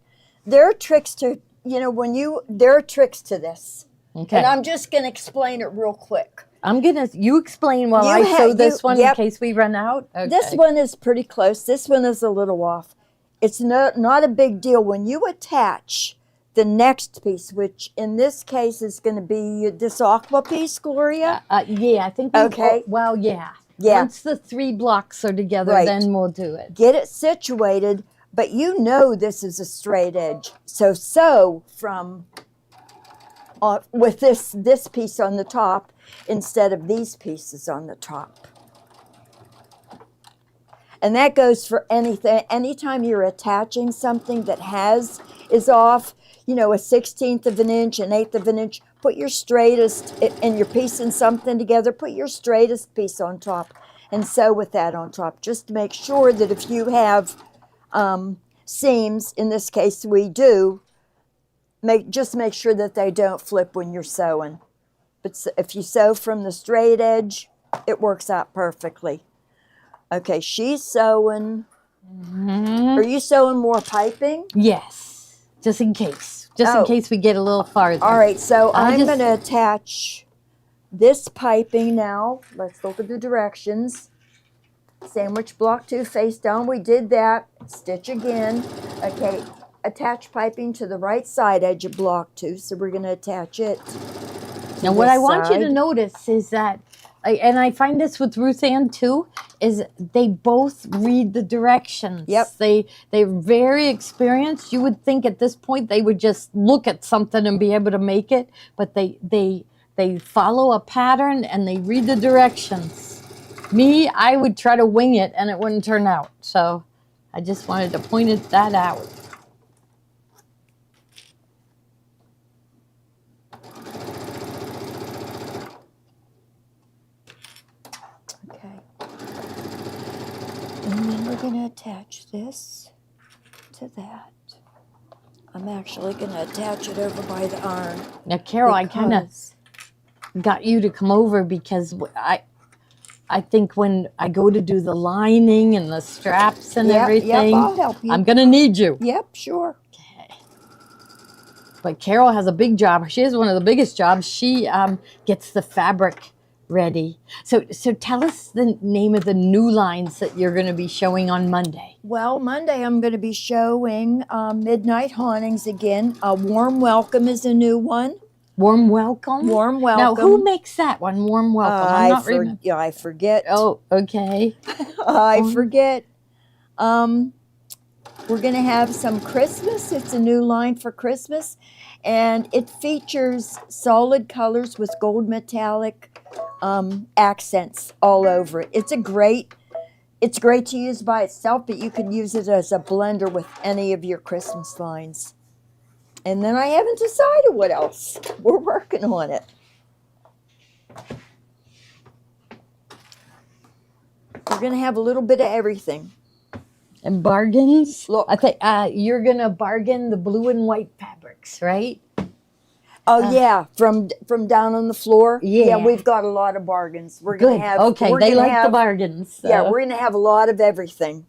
there are tricks to there are tricks to this. Okay. And I'm just going to explain it real quick. You explain while I show this one in case we run out. Okay. This one is pretty close. This one is a little off. It's not a big deal. When you attach the next piece, which in this case is going to be this aqua piece, Gloria. Yeah, I think. Okay. Well, yeah. Once the 3 blocks are together, then we'll do it. Get it situated, but you know this is a straight edge. So from with this piece on the top instead of these pieces on the top. And that goes for anything. Anytime you're attaching something that is off, a 1/16 of an inch, an 1/8 of an inch, put your straightest, and you're piecing something together, put your straightest piece on top and sew with that on top. Just to make sure that if you have seams, in this case we do, just make sure that they don't flip when you're sewing. But if you sew from the straight edge, it works out perfectly. Okay, she's sewing. Mm-hmm. Are you sewing more piping? Yes. just in case. Just in case we get a little farther. All right, so I'm going to attach this piping now. Let's look at the directions. Sandwich block 2 face down. We did that. Stitch again. Okay, attach piping to the right side edge of block 2. So we're going to attach it. Now, what I want you to notice is that, and I find this with Ruth Ann too, is they both read the directions. Yep. They're very experienced. You would think at this point they would just look at something and be able to make it, but they follow a pattern and they read the directions. Me, I would try to wing it and it wouldn't turn out. So I just wanted to point that out. Okay. And then we're going to attach this to that. I'm actually going to attach it over by the iron. Now, Carol, I kind of got you to come over because I think when I go to do the lining and the straps and everything, I'll help you. I'm going to need you. Yep, sure. Okay. But Carol has a big job. She has one of the biggest jobs. She gets the fabric ready. So tell us the name of the new lines that you're going to be showing on Monday. Well, Monday I'm going to be showing Midnight Hauntings again. Warm Welcome is a new one. Warm Welcome? Warm Welcome. Now, who makes that one, Warm Welcome? I'm not remembering. Yeah, I forget. Oh, okay. I forget. We're going to have some Christmas. It's a new line for Christmas. And it features solid colors with gold metallic accents all over it. It's great to use by itself, but you can use it as a blender with any of your Christmas lines. And then I haven't decided what else. We're working on it. We're going to have a little bit of everything. And bargains? Look. I think you're going to bargain the blue and white fabrics, right? Oh, yeah, from down on the floor. Yeah. We've got a lot of bargains. We're Good. going to have. Okay, they like the bargains. So. Yeah, we're going to have a lot of everything.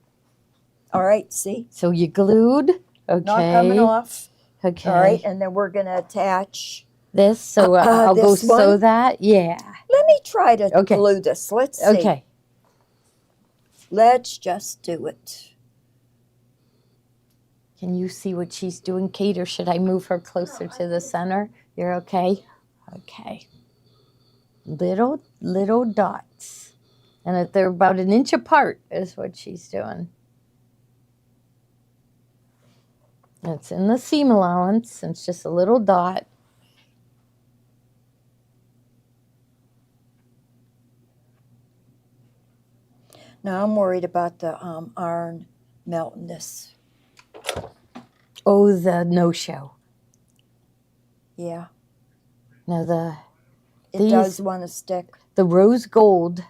All right, see? So you glued. Okay. Not coming off. Okay. All right, and then we're going to attach this. So I'll go sew one. that. Yeah. Let me try to glue this. Let's see. Okay. Let's just do it. Can you see what she's doing, Kate, or should I move her closer to the center? You're okay? Okay. Little dots. And they're about an inch apart is what she's doing. It's in the seam allowance. It's just a little dot. Now I'm worried about the iron melting this. Oh, the no-show. Yeah. Now it does want to stick. The rose gold.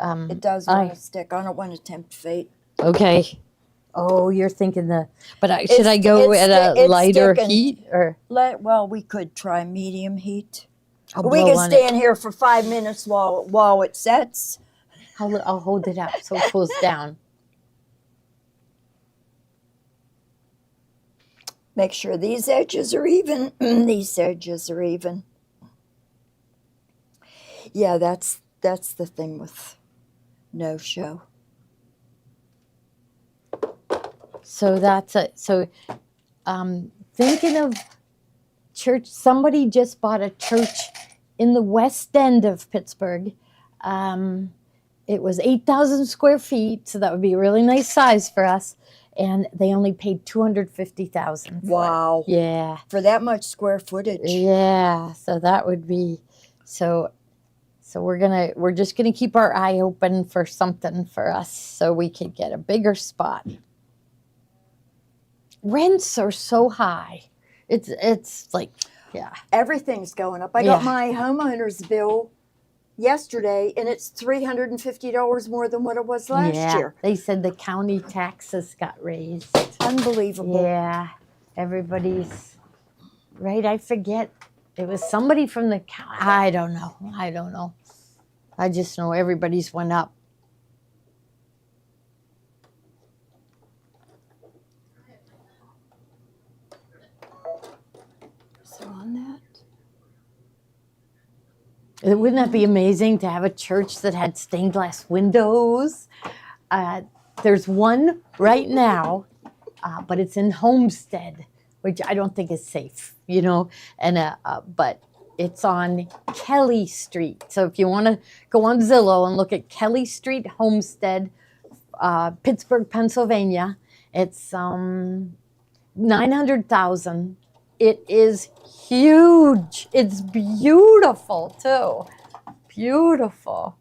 It does want to stick. I don't want to tempt fate. Okay. Oh, you're thinking should I go at a lighter heat or? Well, we could try medium heat. We can stand here for 5 minutes while it sets. I'll hold it up so it pulls down. Make sure these edges are even. These edges are even. Yeah, that's the thing with no-show. So that's it. So thinking of church, somebody just bought a church in the west end of Pittsburgh. It was 8,000 square feet, so that would be a really nice size for us. And they only paid $250,000. Wow. Yeah. For that much square footage. Yeah. So that would be so we're just gonna keep our eye open for something for us so we could get a bigger spot. Rents are so high. It's like, yeah. Everything's going up. I got my homeowner's bill yesterday, and it's $350 more than what it was last year. They said the county taxes got raised. Unbelievable. Yeah, everybody's right. I forget. It was somebody from the county. I don't know. I just know everybody's went up. Wouldn't that be amazing to have a church that had stained glass windows? There's one right now, but it's in Homestead, which I don't think is safe, you know. And but it's on Kelly Street. So if you want to go on Zillow and look at Kelly Street Homestead, Pittsburgh, Pennsylvania, it's 900,000. It is huge. It's beautiful too. Beautiful.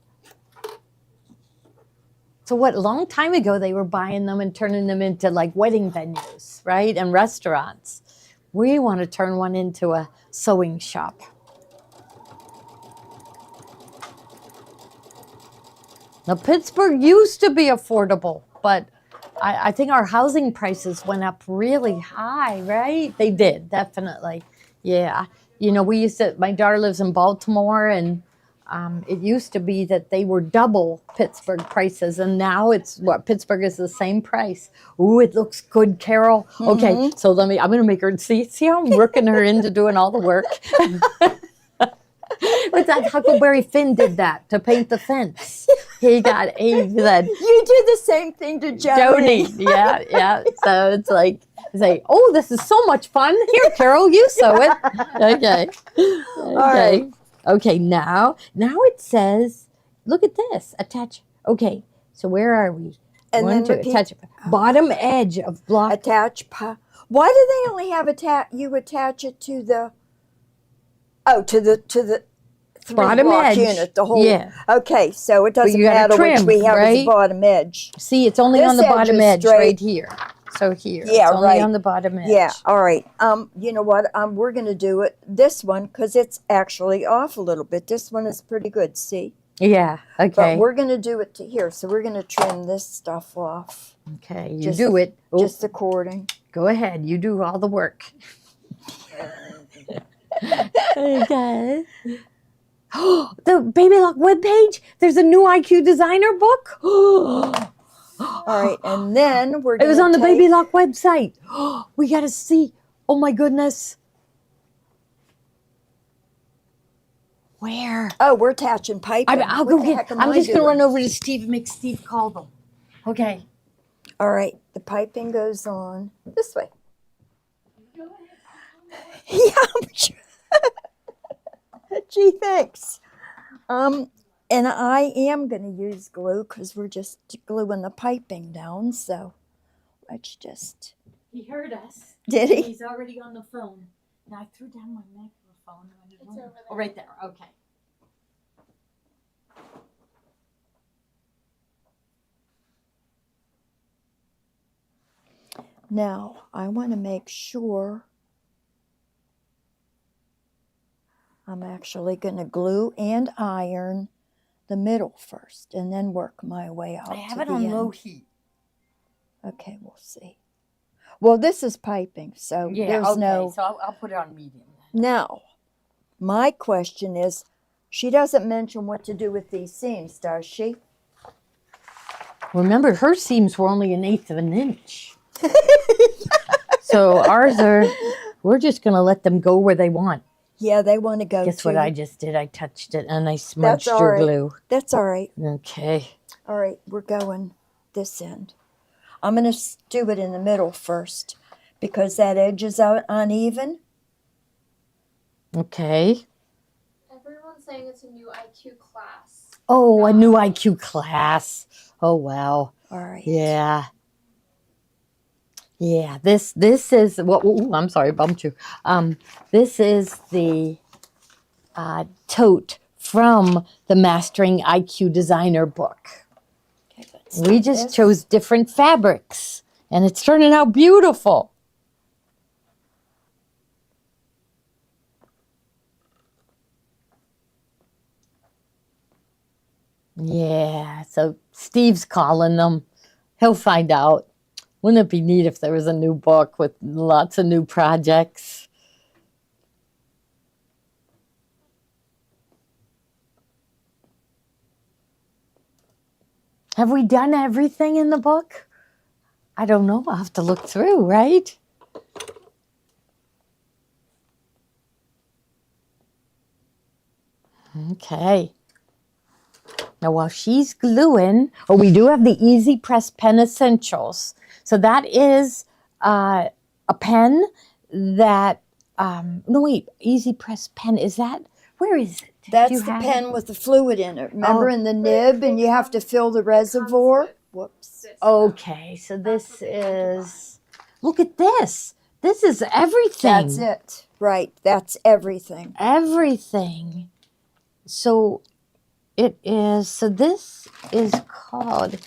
So what, a long time ago they were buying them and turning them into like wedding venues, right? And restaurants. We want to turn one into a sewing shop. Now Pittsburgh used to be affordable, but I think our housing prices went up really high, right? They did, definitely. Yeah. You know, my daughter lives in Baltimore, and it used to be that they were double Pittsburgh prices, and now Pittsburgh is the same price. Ooh, it looks good, Carol. Mm-hmm. Okay, so I'm going to make her, see how I'm working her into doing all the work? But that Huckleberry Finn did that to paint the fence. He said, you do the same thing to Joni. Yeah. So it's like, say, oh, this is so much fun. Here, Carol, you sew it. Okay. All right. Okay, now it says, look at this, attach. Okay, so where are we? And then attach bottom edge of block. Attach. Why do they only have you attach it to the? Oh, to the bottom block edge unit, the whole. Yeah. Okay, so it doesn't matter which we have as the bottom edge. See, it's only on the bottom edge right here. So here, yeah, it's only on the bottom edge. Yeah, all right. You know what? We're going to do this one because it's actually off a little bit. This one is pretty good. See? Yeah. Okay. But we're going to do it to here, so we're going to trim this stuff off. Okay, you do it. Just according. Go ahead. You do all the work. Okay. Oh, the Baby Lock webpage. There's a new IQ designer book. All right, and then we're going to It was on the Baby Lock website. We got to see. Oh, my goodness. Where? Oh, we're attaching piping. I'll go get. I'm just going to run over to Steve and make Steve call them. Okay. All right, the piping goes on this way. Yeah, I'm sure. Gee, thanks. And I am going to use glue because we're just gluing the piping down. So let's just. He heard us. Did he? He's already on the phone. Now I threw down my microphone. It's over there. Oh, right there. Okay. Now I want to make sure. I'm actually going to glue and iron the middle first and then work my way out. I have it on low heat. Okay, we'll see. Well, this is piping, so there's no... So I'll put it on medium. Now, my question is, she doesn't mention what to do with these seams, does she? Remember, her seams were only 1/8 of an inch. So ours we're just going to let them go where they want. Yeah, they want to go. Guess what I just did? I touched it and I smudged your glue. That's all right. Okay. All right, we're going this end. I'm going to do it in the middle first because that edge is out uneven. Okay. Everyone's saying it's a new IQ class. Oh, a new IQ class. Oh, wow. All right. Yeah. Yeah, this is what. Ooh, I'm sorry, I bumped you. This is the Tote from the Mastering IQ Designer book. Okay, we just chose different fabrics, and it's turning out beautiful. Yeah, so Steve's calling them. He'll find out. Wouldn't it be neat if there was a new book with lots of new projects? Have we done everything in the book? I don't know. I'll have to look through, right? Okay. Now, while she's gluing, we do have the Easy Press Pen Essentials. So that is a pen that, no wait, Easy Press Pen, is that, where is it? That's the pen with the fluid in it. Remember, in the nib, and you have to fill the reservoir? Whoops. Okay, so this is, look at this. This is everything. That's it. Right, that's everything. Everything. So it is, so this is called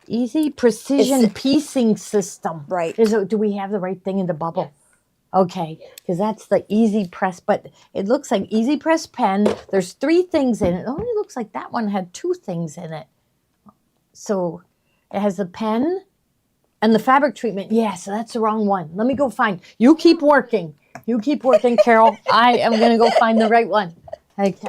Easy Precision Piecing System. Right. Do we have the right thing in the bubble? Yes. Okay, because that's the Easy Press, but it looks like Easy Press pen. There's 3 things in it. It only looks like that one had 2 things in it. So it has the pen and the fabric treatment. Yeah, so that's the wrong one. Let me go find. You keep working. You keep working, Carol. I am going to go find the right one. Okay.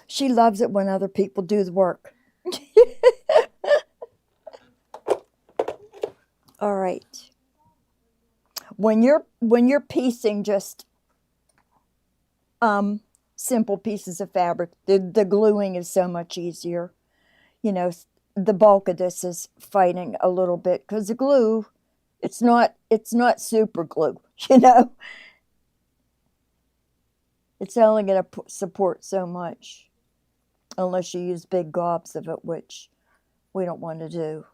She loves it when other people do the work. All right. When you're piecing just simple pieces of fabric, the gluing is so much easier. You know, the bulk of this is fighting a little bit because the glue, it's not super glue, you know. It's only going to support so much unless you use big gobs of it, which we don't want to do.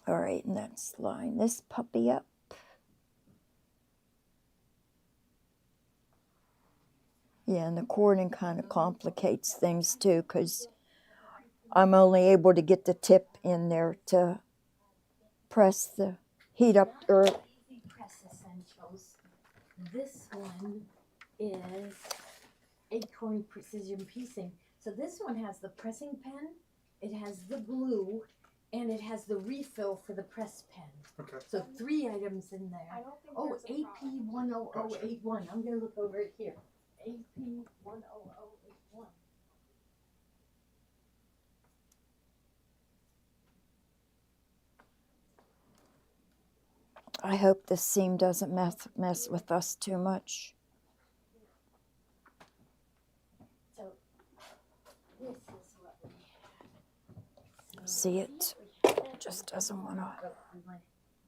All right, and let's line this puppy up. Yeah, and the cording kind of complicates things too because I'm only able to get the tip in there to press the heat up. Easy Press Essentials. This one is Acorn Precision Piecing. So this one has the pressing pen, it has the glue, and it has the refill for the press pen. Okay. So 3 items in there. I don't think Oh, there's a problem. AP10081. I'm going to look over it here. AP10081. I hope this seam doesn't mess with us too much. So this is what we have. See it? Just doesn't want to.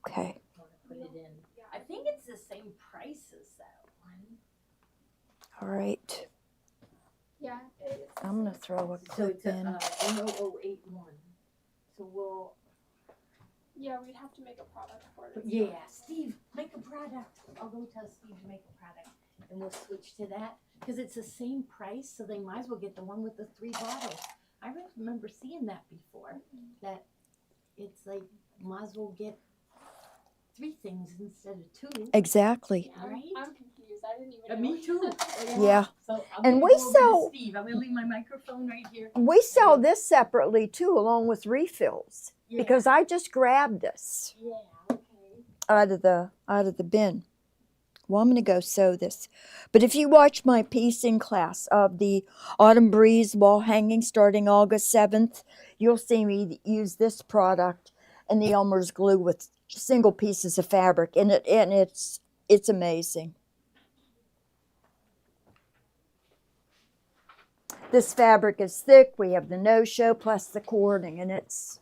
Okay. Put it in. I think it's the same price as that one. All right. Yeah, it is. I'm going to throw a So clip it's a in. 10081. So we'll. Yeah, we'd have to make a product for it. Yeah, Steve, make a product. I'll go tell Steve to make a product, and we'll switch to that because it's the same price. So they might as well get the one with the 3 bottles. I remember seeing that before. That it's like might as well get 3 things instead of 2. Exactly. Right? I'm confused. I didn't even know. Me too. Yeah. So And gonna we go over to sell- Steve. I'm gonna leave my microphone right here. We sell this separately too, along with refills, because I just grabbed this Yeah. Okay. out of the bin. Well, I'm going to go sew this. But if you watch my piecing class of the Autumn Breeze wall hanging starting August 7th, you'll see me use this product and the Elmer's glue with single pieces of fabric, and it's amazing. This fabric is thick. We have the no-show plus the cording, and it's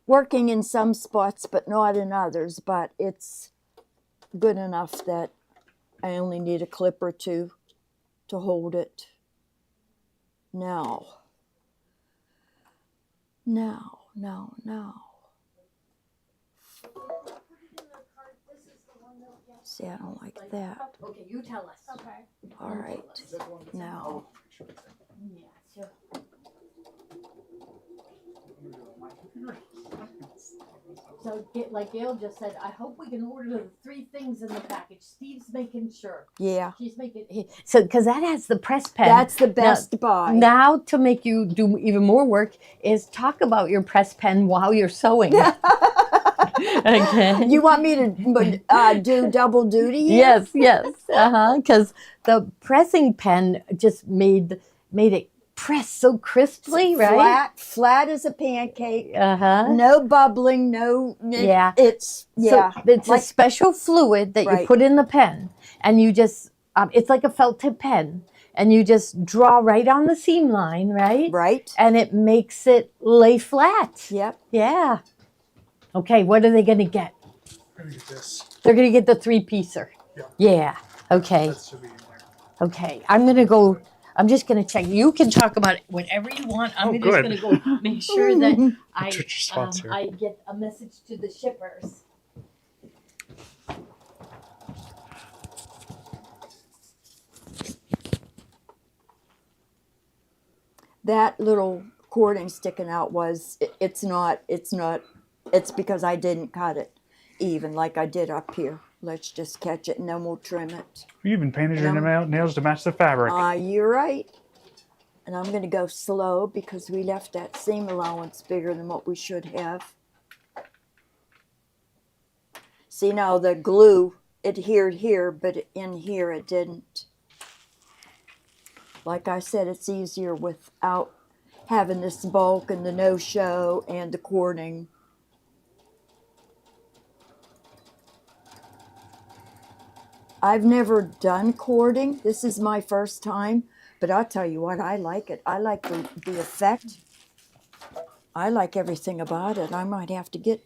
working in some spots but not in others, but it's good enough that I only need a clip or 2 to hold it. Now. See, I don't like that. Okay, you tell us. Okay. All right. Now. Yeah, sure. So, like Gail just said, I hope we can order the 3 things in the package. Steve's making sure. Yeah. She's making so because that has the press pen. That's the best buy. Now to make you do even more work is talk about your press pen while you're sewing. Okay. You want me to do double duty here? Yes. Because the pressing pen just made it press so crisply, right? Flat as a pancake. Uh-huh. No bubbling, it's So it's like, a special fluid that you put in the pen, and you just it's like a felt tip pen, and you just draw right on the seam line, right? Right. And it makes it lay flat. Yep. Yeah. Okay, what are they going to get? I'm gonna get this. They're going to get the 3-piecer. Yeah. Yeah. Okay. That should be in there. Okay. I'm just going to check. You can talk about it whatever you want. I'm just going to go make sure that I get a message to the shippers. that little cording sticking out it's because I didn't cut it even like I did up here. Let's just catch it and then we'll trim it. You even painted your nails to match the fabric. You're right. And I'm going to go slow because we left that seam allowance bigger than what we should have. See, now the glue adhered here, but in here it didn't. Like I said, it's easier without having this bulk and the no-show and the cording. I've never done cording. This is my first time, but I'll tell you what, I like it. I like the effect. I like everything about it. I might have to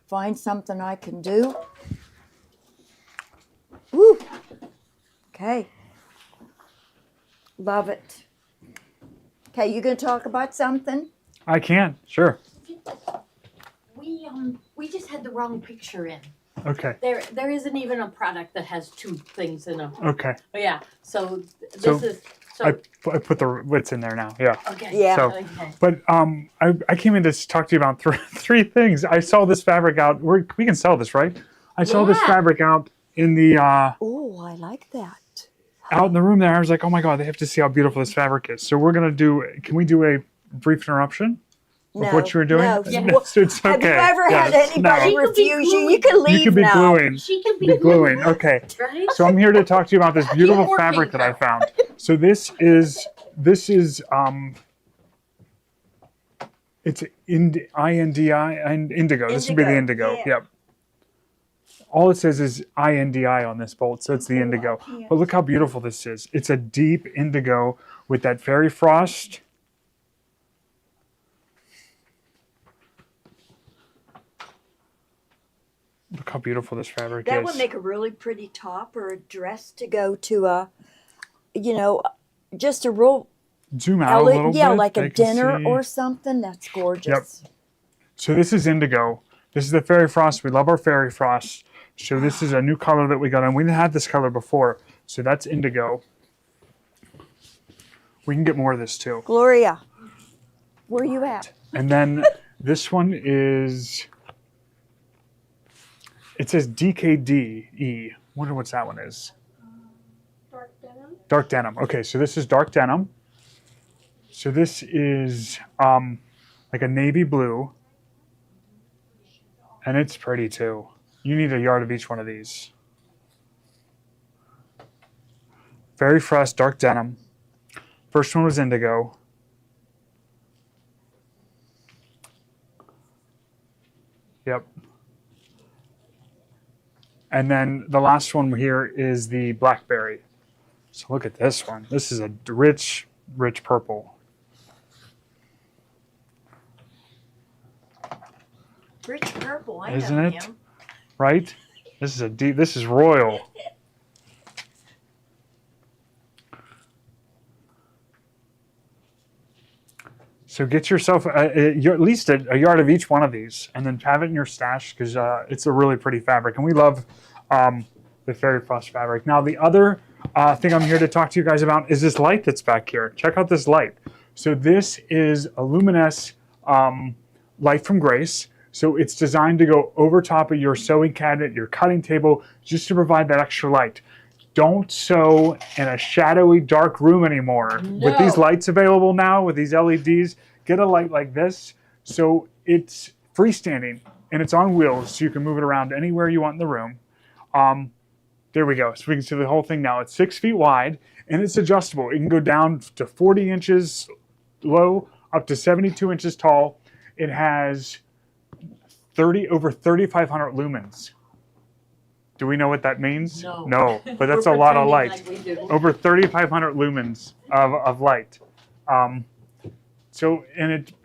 find something I can do. Woo! Okay. Love it. Okay, you gonna talk about something? I can, sure. We just had the wrong picture in. Okay. There isn't even a product that has 2 things in them. Okay. Oh yeah. So I put what's in there now. Yeah. Okay. Yeah. So, okay. but I came in to talk to you about three things. I saw this fabric out. We can sell this, right? I saw this fabric out in the oh, I like that. out in the room there. I was like, oh my God, they have to see how beautiful this fabric is. So we're gonna can we do a brief interruption of what you were doing? No. It's okay. Have you ever had anybody refuse you? You can leave You could be now. gluing. She can be Gluing. Okay. Right? So I'm here to talk to you about this beautiful more fabric that I paper. found. So this is it's INDI and indigo. This would be the indigo. Yeah. Yep. All it says is INDI on this bolt, so it's the indigo. But look how beautiful this is. It's a deep indigo with that fairy frost. Look how beautiful this fabric is. That would make a really pretty top or a dress to go to just a real Zoom out a little bit. Yeah, like a they can dinner see. or something. That's gorgeous. Yep. So this is indigo. This is the fairy frost. We love our fairy frost. So this is a new color that we got, and we didn't have this color before. So that's indigo. We can get more of this too. Gloria, where you at? And then this one is, it says DKDE. Wonder what that one is. Dark denim. Dark denim. Okay, so this is dark denim. So this is like a navy blue. And it's pretty too. You need a yard of each one of these. Fairy frost, dark denim. First one was indigo. Yep. And then the last one here is the blackberry. So look at this one. This is a rich, rich purple. Rich purple, I Isn't know it? him. Right? This is royal. So get yourself at least a yard of each one of these, and then have it in your stash because it's a really pretty fabric, and we love the fairy frost fabric. Now the other thing I'm here to talk to you guys about is this light that's back here. Check out this light. So this is a luminous light from Grace. So it's designed to go over top of your sewing cabinet, your cutting table, just to provide that extra light. Don't sew in a shadowy, dark room anymore. No. With these lights available now, with these LEDs, get a light like this. So it's freestanding and it's on wheels, so you can move it around anywhere you want in the room. There we go. So we can see the whole thing now. It's 6 feet wide, and it's adjustable. It can go down to 40 inches low, up to 72 inches tall. It has over 3,500 lumens. Do we know what that means? No, but that's a lot of light. Like over 3,500 lumens of light. And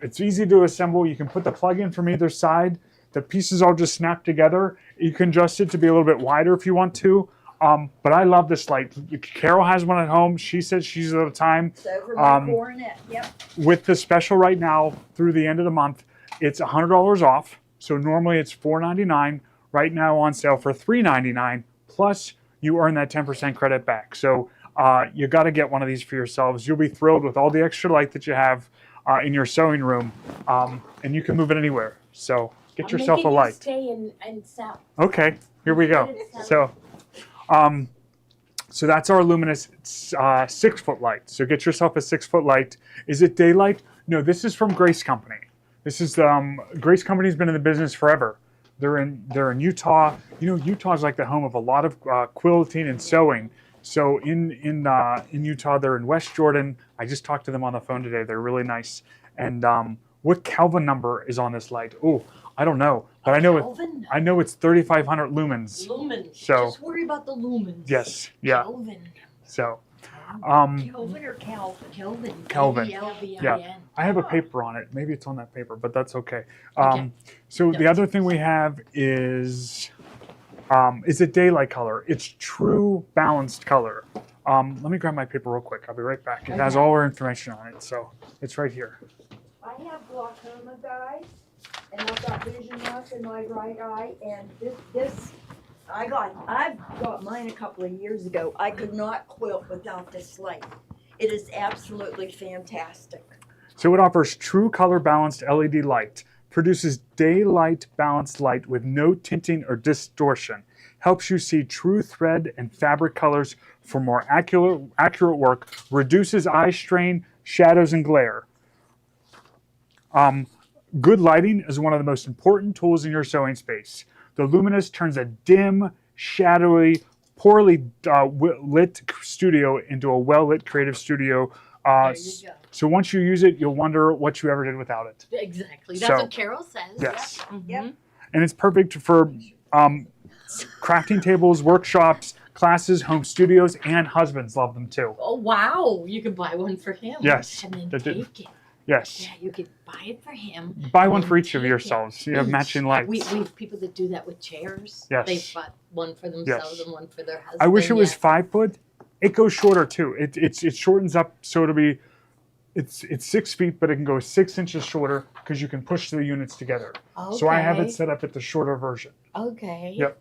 it's easy to assemble. You can put the plug in from either side. The pieces all just snap together. You can adjust it to be a little bit wider if you want to. But I love this light. Carol has one at home. She says she's at a time. It's over my coronet. Yep. With the special right now through the end of the month, it's $100 off. So normally it's $4.99. Right now on sale for $3.99. Plus you earn that 10% credit back. So you got to get one of these for yourselves. You'll be thrilled with all the extra light that you have in your sewing room, and you can move it anywhere. So get yourself a light. Stay and sell. Okay, here we go. So that's our luminous 6-foot light. So get yourself a 6-foot light. Is it daylight? No, this is from Grace Company. This is Grace Company's been in the business forever. They're in Utah. You know, Utah is like the home of a lot of quilting and sewing. So in Utah, they're in West Jordan. I just talked to them on the phone today. They're really nice. And what Kelvin number is on this light? Oh, I don't know, but I know it's 3,500 lumens. Lumens. So just worry about the lumens. Yes. Yeah. Kelvin. So. Kelvin or Calvin? Kelvin. Kelvin. K-E-L-V-I-N. Yeah. I have a paper on it. Maybe it's on that paper, but that's okay. Okay. So the other thing we have is a daylight color. It's true balanced color. Let me grab my paper real quick. I'll be right back. It has all our information on it, so it's right here. I have glaucoma, guys, and I've got vision loss in my right eye, and this I've got mine a couple of years ago. I could not quilt without this light. It is absolutely fantastic. So it offers true color balanced LED light, produces daylight balanced light with no tinting or distortion, helps you see true thread and fabric colors for more accurate work, reduces eye strain, shadows, and glare. Good lighting is one of the most important tools in your sewing space. The Luminous turns a dim, shadowy, poorly lit studio into a well-lit creative studio. There you go. So once you use it, you'll wonder what you ever did without it. Exactly. That's what Carol says. Yes. Yep. Mm-hmm. Yep. And it's perfect for crafting tables, workshops, classes, home studios, and husbands love them too. Oh, wow. You could buy one for him. Yes. And then That did- take it. Yes. Yeah, you could buy it for him. Buy and one then for each of take yourselves. it. So you have Each. matching lights. We have people that do that with chairs. Yes. They bought one for themselves Yes. and one for their husband. I wish it was yeah. 5 foot. It goes shorter too. It shortens up so it'll be, it's 6 feet, but it can go 6 inches shorter because you can push the units together. Okay. So I have it set up at the shorter version. Okay. Yep.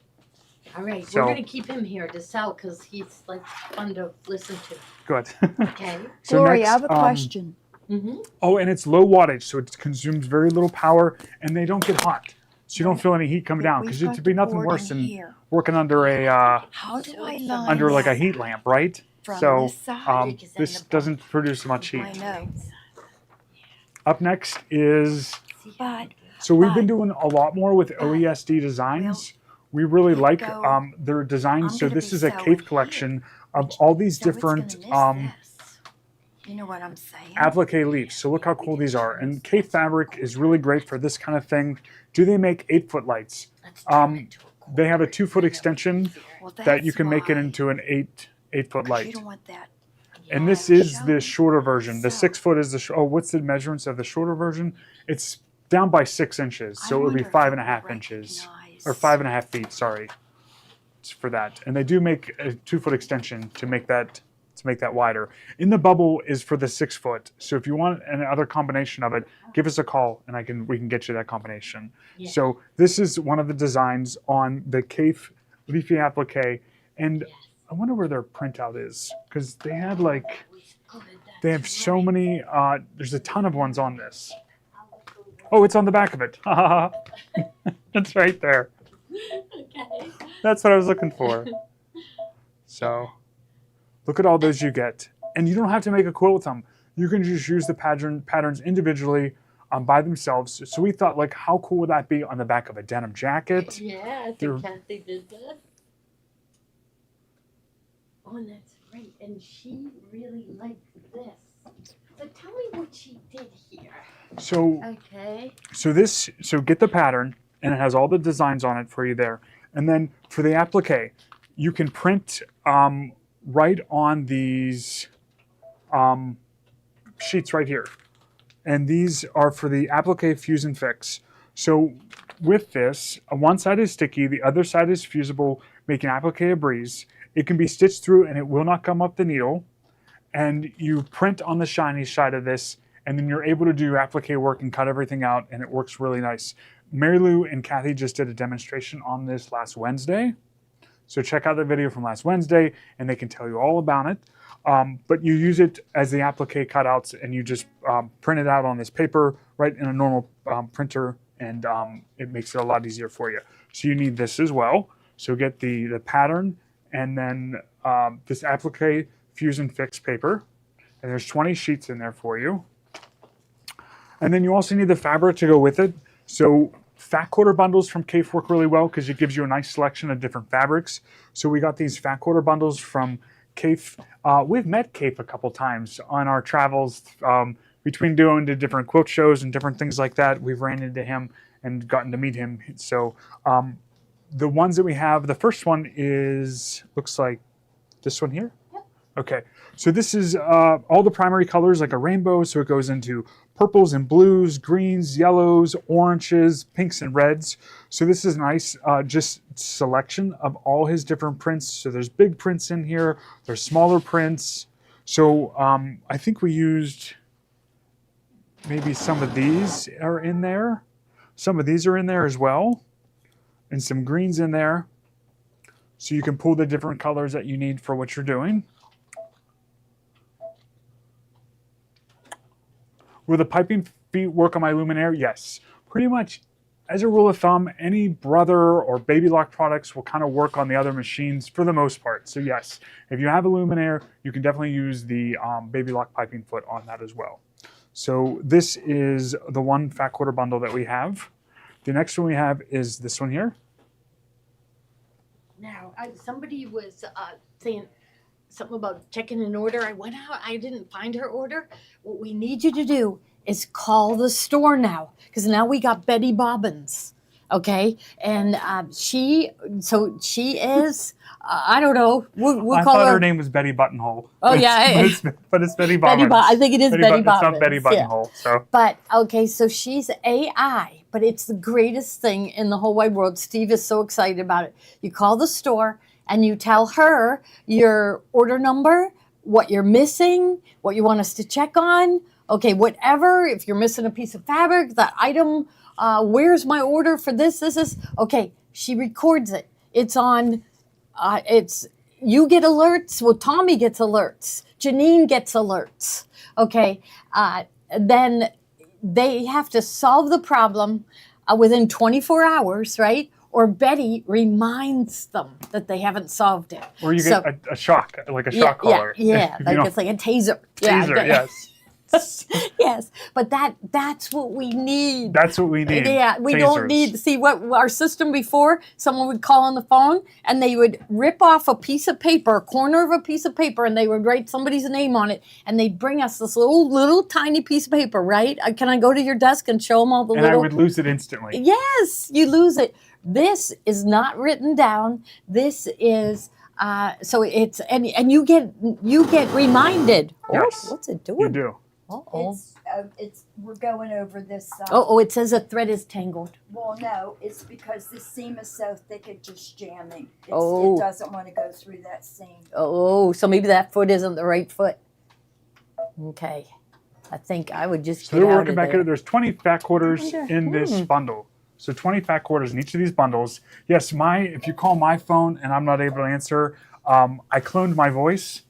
All right. So- We're going to keep him here to sell because he's like fun to listen to. Good. Okay. So Gloria, next, I have a question. Mm-hmm. Oh, and it's low wattage, so it consumes very little power, and they don't get hot. So you don't feel any heat come down because it'd be nothing worse than working under a How do I line under like a that heat lamp, right? from So this side? this doesn't produce much I heat. know, Up next is but so we've been doing a lot more with OESD designs. We really like go. their designs. I'm So gonna this be is a sewing cave here. collection of all these so it's gonna different miss this. You know what I'm saying? applique leaves. So look how cool these are. And cave fabric is really great for this kind of thing. Do they make 8-foot lights? Let's turn it to a They have a quarter. 2-foot extension Well, that you that's can make it why. into an 8-foot You light. don't want that. And this is show the shorter version. The so. 6 foot is the what's the measurements of the shorter version? It's down by 6 inches, so it would be 5.5 inches or 5.5 feet. Sorry, it's for that. And they do make a 2-foot extension to make that wider. In the bubble is for the 6 foot. So if you want another combination of it, give us a call and we can get you that combination. Yeah. So this is one of the designs on the Cape leafy applique, and Yes. I wonder where their printout is because they had like. Good, They have that's so right. many, there's a ton of ones on this. Oh, it's on the back of it. It's right there. Okay. That's what I was looking for. So, look at all those you get. And you don't have to make a quilt with them. You can just use the patterns individually. by themselves. So we thought, like, how cool would that be on the back of a denim jacket? Yeah, I think Kathy did that. Oh, and that's great. And she really liked this. So tell me what she did here. So Okay. so get the pattern, and it has all the designs on it for you there. And then for the applique, you can print right on these sheets right here. And these are for the applique fuse and fix. So with this, one side is sticky, the other side is fusible, making applique a breeze. It can be stitched through and it will not come up the needle. And you print on the shiny side of this, and then you're able to do applique work and cut everything out, and it works really nice. Mary Lou and Kathy just did a demonstration on this last Wednesday. So check out the video from last Wednesday, and they can tell you all about it. But you use it as the applique cutouts, and you just print it out on this paper right in a normal printer, and it makes it a lot easier for you. So you need this as well. So get the pattern, and then this applique fuse and fix paper, and there's 20 sheets in there for you. And then you also need the fabric to go with it. So fat quarter bundles from Cape work really well because it gives you a nice selection of different fabrics. So we got these fat quarter bundles from Cape. We've met Cape a couple times on our travels between doing the different quilt shows and different things like that. We've ran into him and gotten to meet him. So the ones that we have, the first one looks like this one here. Okay, so this is all the primary colors like a rainbow, so it goes into purples and blues, greens, yellows, oranges, pinks, and reds. So this is nice, just selection of all his different prints. So there's big prints in here, there's smaller prints. So I think we used maybe some of these are in there. Some of these are in there as well, and some greens in there. So you can pull the different colors that you need for what you're doing. Will the piping feet work on my luminaire? Yes. Pretty much, as a rule of thumb, any Brother or Baby Lock products will kind of work on the other machines for the most part. So yes, if you have a luminaire, you can definitely use the Baby Lock piping foot on that as well. So this is the one fat quarter bundle that we have. The next one we have is this one here. Now, somebody was saying something about checking an order. I went out, I didn't find her order. What we need you to do is call the store now, because now we got Betty Bobbins, okay? And she is, I don't know, we'll I call thought her name was Betty Buttonhole. Oh, yeah. But it's Betty Bobbins. I think it is Betty Bobbins. It's not Betty Buttonhole. Yeah. So. But, okay, so she's AI, but it's the greatest thing in the whole wide world. Steve is so excited about it. You call the store, and you tell her your order number, what you're missing, what you want us to check on, okay, whatever. If you're missing a piece of fabric, that item, where's my order for this, okay, she records it. It's on, you get alerts, well, Tommy gets alerts, Janine gets alerts, okay, then they have to solve the problem within 24 hours, right? Or Betty reminds them that they haven't solved it. Or you get a shock, like a shock collar. Yeah, like it's like a taser. Taser, yes. Yes, but that's what we need. That's what we need. Yeah, we Tasers. don't need, see what our system before, someone would call on the phone and they would rip off a piece of paper, a corner of a piece of paper, and they would write somebody's name on it, and they'd bring us this little tiny piece of paper, right? Can I go to your desk and show them all the and little... I would lose it instantly. Yes, you lose it. This is not written down. This is so it's and you get reminded. Yes, oh, what's it doing? You do. Uh-oh. We're going over this. Oh, it says a thread is tangled. Well, no, it's because the seam is so thick it's just jamming. Oh. It doesn't want to go through that seam. Oh, so maybe that foot isn't the right foot. Okay, I think I would just. So get they're out working of back there. here. There's 20 fat quarters in this bundle. So 20 fat quarters in each of these bundles. Yes, if you call my phone and I'm not able to answer, I cloned my voice.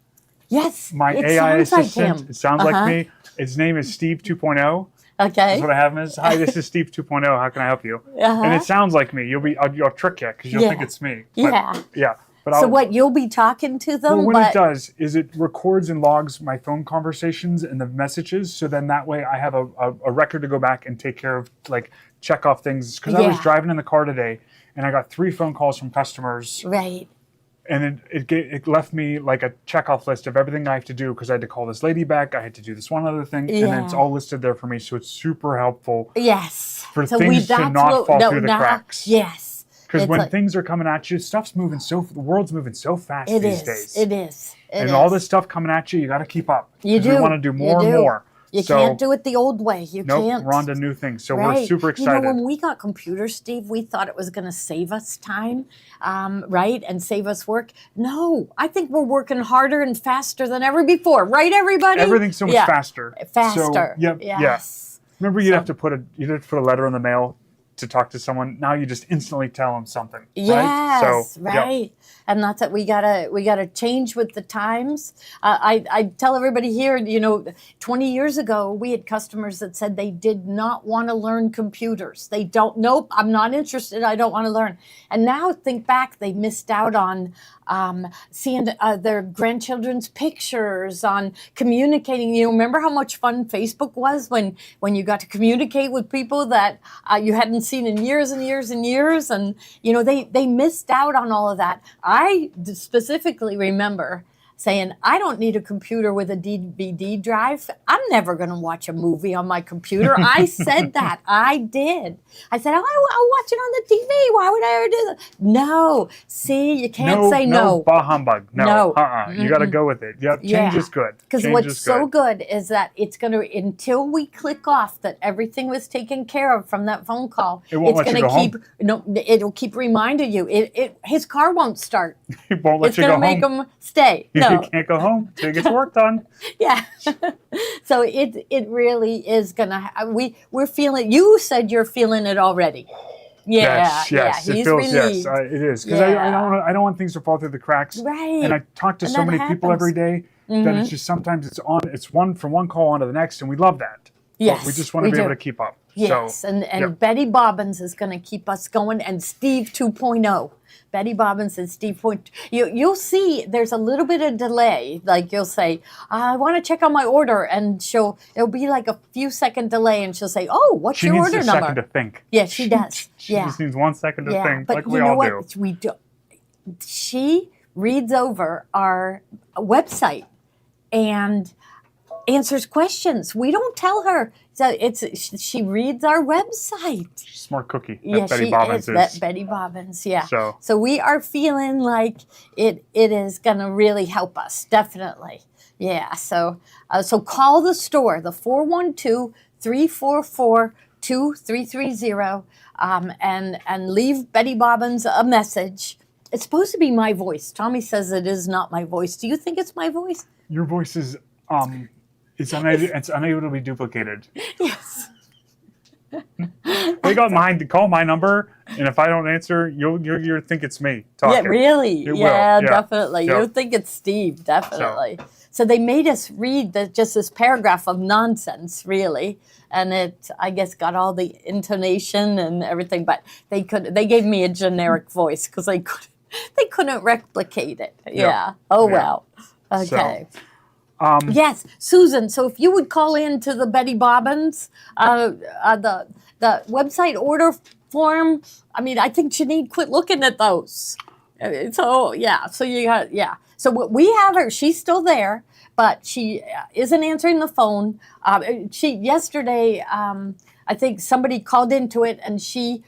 Yes, My it AI sounds like assistant. him. It sounds like me. His name is Steve 2.0. Okay. That's what I have him as. Hi, this is Steve 2.0. How can I help you? And it sounds like me. I'll trick you because you'll think it's me. But, Yeah. Yeah. But so what, you'll be talking to them? Well, what it does is it records and logs my phone conversations and the messages. So then that way I have a record to go back and take care of, like check off things. Because I was driving in the car today and I got 3 phone calls from customers. Right. And it left me like a checkoff list of everything I have to do because I had to call this lady back. I had to do this one other thing. And then it's all listed there for me. So it's super helpful. Yes. For things to not fall through the cracks. Yes. Because when things are coming at you, stuff's moving the world's moving so fast these days. It is. And all this stuff coming at you, you got to keep up. You do. We want to do more and more. You can't do it the old way. You can't. We're on to new things. So we're super excited. You know, when we got computers, Steve, we thought it was going to save us time, right? And save us work. No, I think we're working harder and faster than ever before. Right, everybody? Everything's so much faster. Faster. So, Yes. Remember, you'd have to put a letter in the mail to talk to someone. Now you just instantly tell them something. Yes, right. And that's it. We gotta change with the times. I tell everybody here, you know, 20 years ago, we had customers that said they did not want to learn computers. They don't. Nope, I'm not interested. I don't want to learn. And now think back, they missed out on seeing their grandchildren's pictures, on communicating. You know, remember how much fun Facebook was when you got to communicate with people that you hadn't seen in years and years and years, and you know they missed out on all of that. I specifically remember saying, I don't need a computer with a DVD drive. I'm never going to watch a movie on my computer. I said that. I did. I said, I'll watch it on the TV. Why would I ever do that? No. See, you can't say no. No, bah humbug. No. You got to go with it. Yep. Change is good. Because what's so good is that it's going to, until we click off that everything was taken care of from that phone call, it's going to keep, it'll keep reminding you. His car won't start. It won't let you go home. It's going to make him stay. No. You can't go home until it gets work done. Yeah. So it really is gonna. We're feeling. You said you're feeling it already. Yeah. Yes. He's it feels. relieved. Yes, it is because I don't want things to fall through the cracks. Right. And I talk to so many people every day that it's just sometimes it's one from one call on to the next, and we love that. Yes. But we just want to be able to keep up. Yes. So, and Betty Bobbins is going to keep us going, and Steve 2.0. Betty Bobbins and Steve Point. You'll see there's a little bit of delay. Like you'll say, I want to check on my order, and it'll be like a few second delay, and she'll say, oh, what's your order number? She needs a second to think. Yeah, she does. She just needs 1 second to think, but like we all do. We do. She reads over our website and answers questions. We don't tell her. So she reads our website. Smart cookie. Betty Bobbins is. Betty Bobbins, yeah. So we are feeling like it is going to really help us, definitely. Yeah. So call the store, the 412-344-2330, and leave Betty Bobbins a message. It's supposed to be my voice. Tommy says it is not my voice. Do you think it's my voice? Your voice is it's unable to be duplicated. Yes. They got mine to call my number, and if I don't answer, you'll think it's me talking. Yeah, really. It will. Definitely. You'll think it's Steve, definitely. So they made us read just this paragraph of nonsense, really, and it, I guess, got all the intonation and everything. But they gave me a generic voice because they couldn't replicate it. Yeah. Oh well. Okay. Yes, Susan. So if you would call in to the Betty Bobbins, the website order form. I mean, I think Janine quit looking at those. So yeah. So you got So we have her. She's still there, but she isn't answering the phone. Yesterday, I think somebody called into it, and she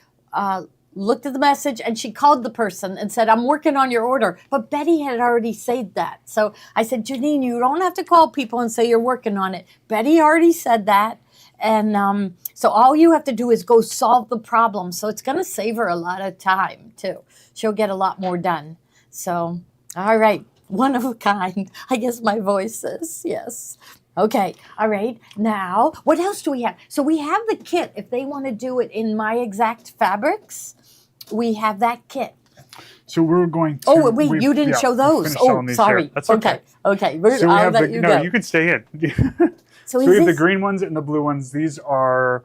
looked at the message, and she called the person and said, I'm working on your order. But Betty had already said that. So I said, Janine, you don't have to call people and say you're working on it. Betty already said that. And so all you have to do is go solve the problem. So it's going to save her a lot of time, too. She'll get a lot more done. So, all right. One of a kind. I guess my voice is, yes. Okay, all right. Now, what else do we have? So we have the kit. If they want to do it in My Exact Fabrics, we have that kit. So we're going to... Oh, wait, you didn't show those. Oh, sorry. That's okay. Okay. So we have you can stay in. So we have the green ones and the blue ones. These are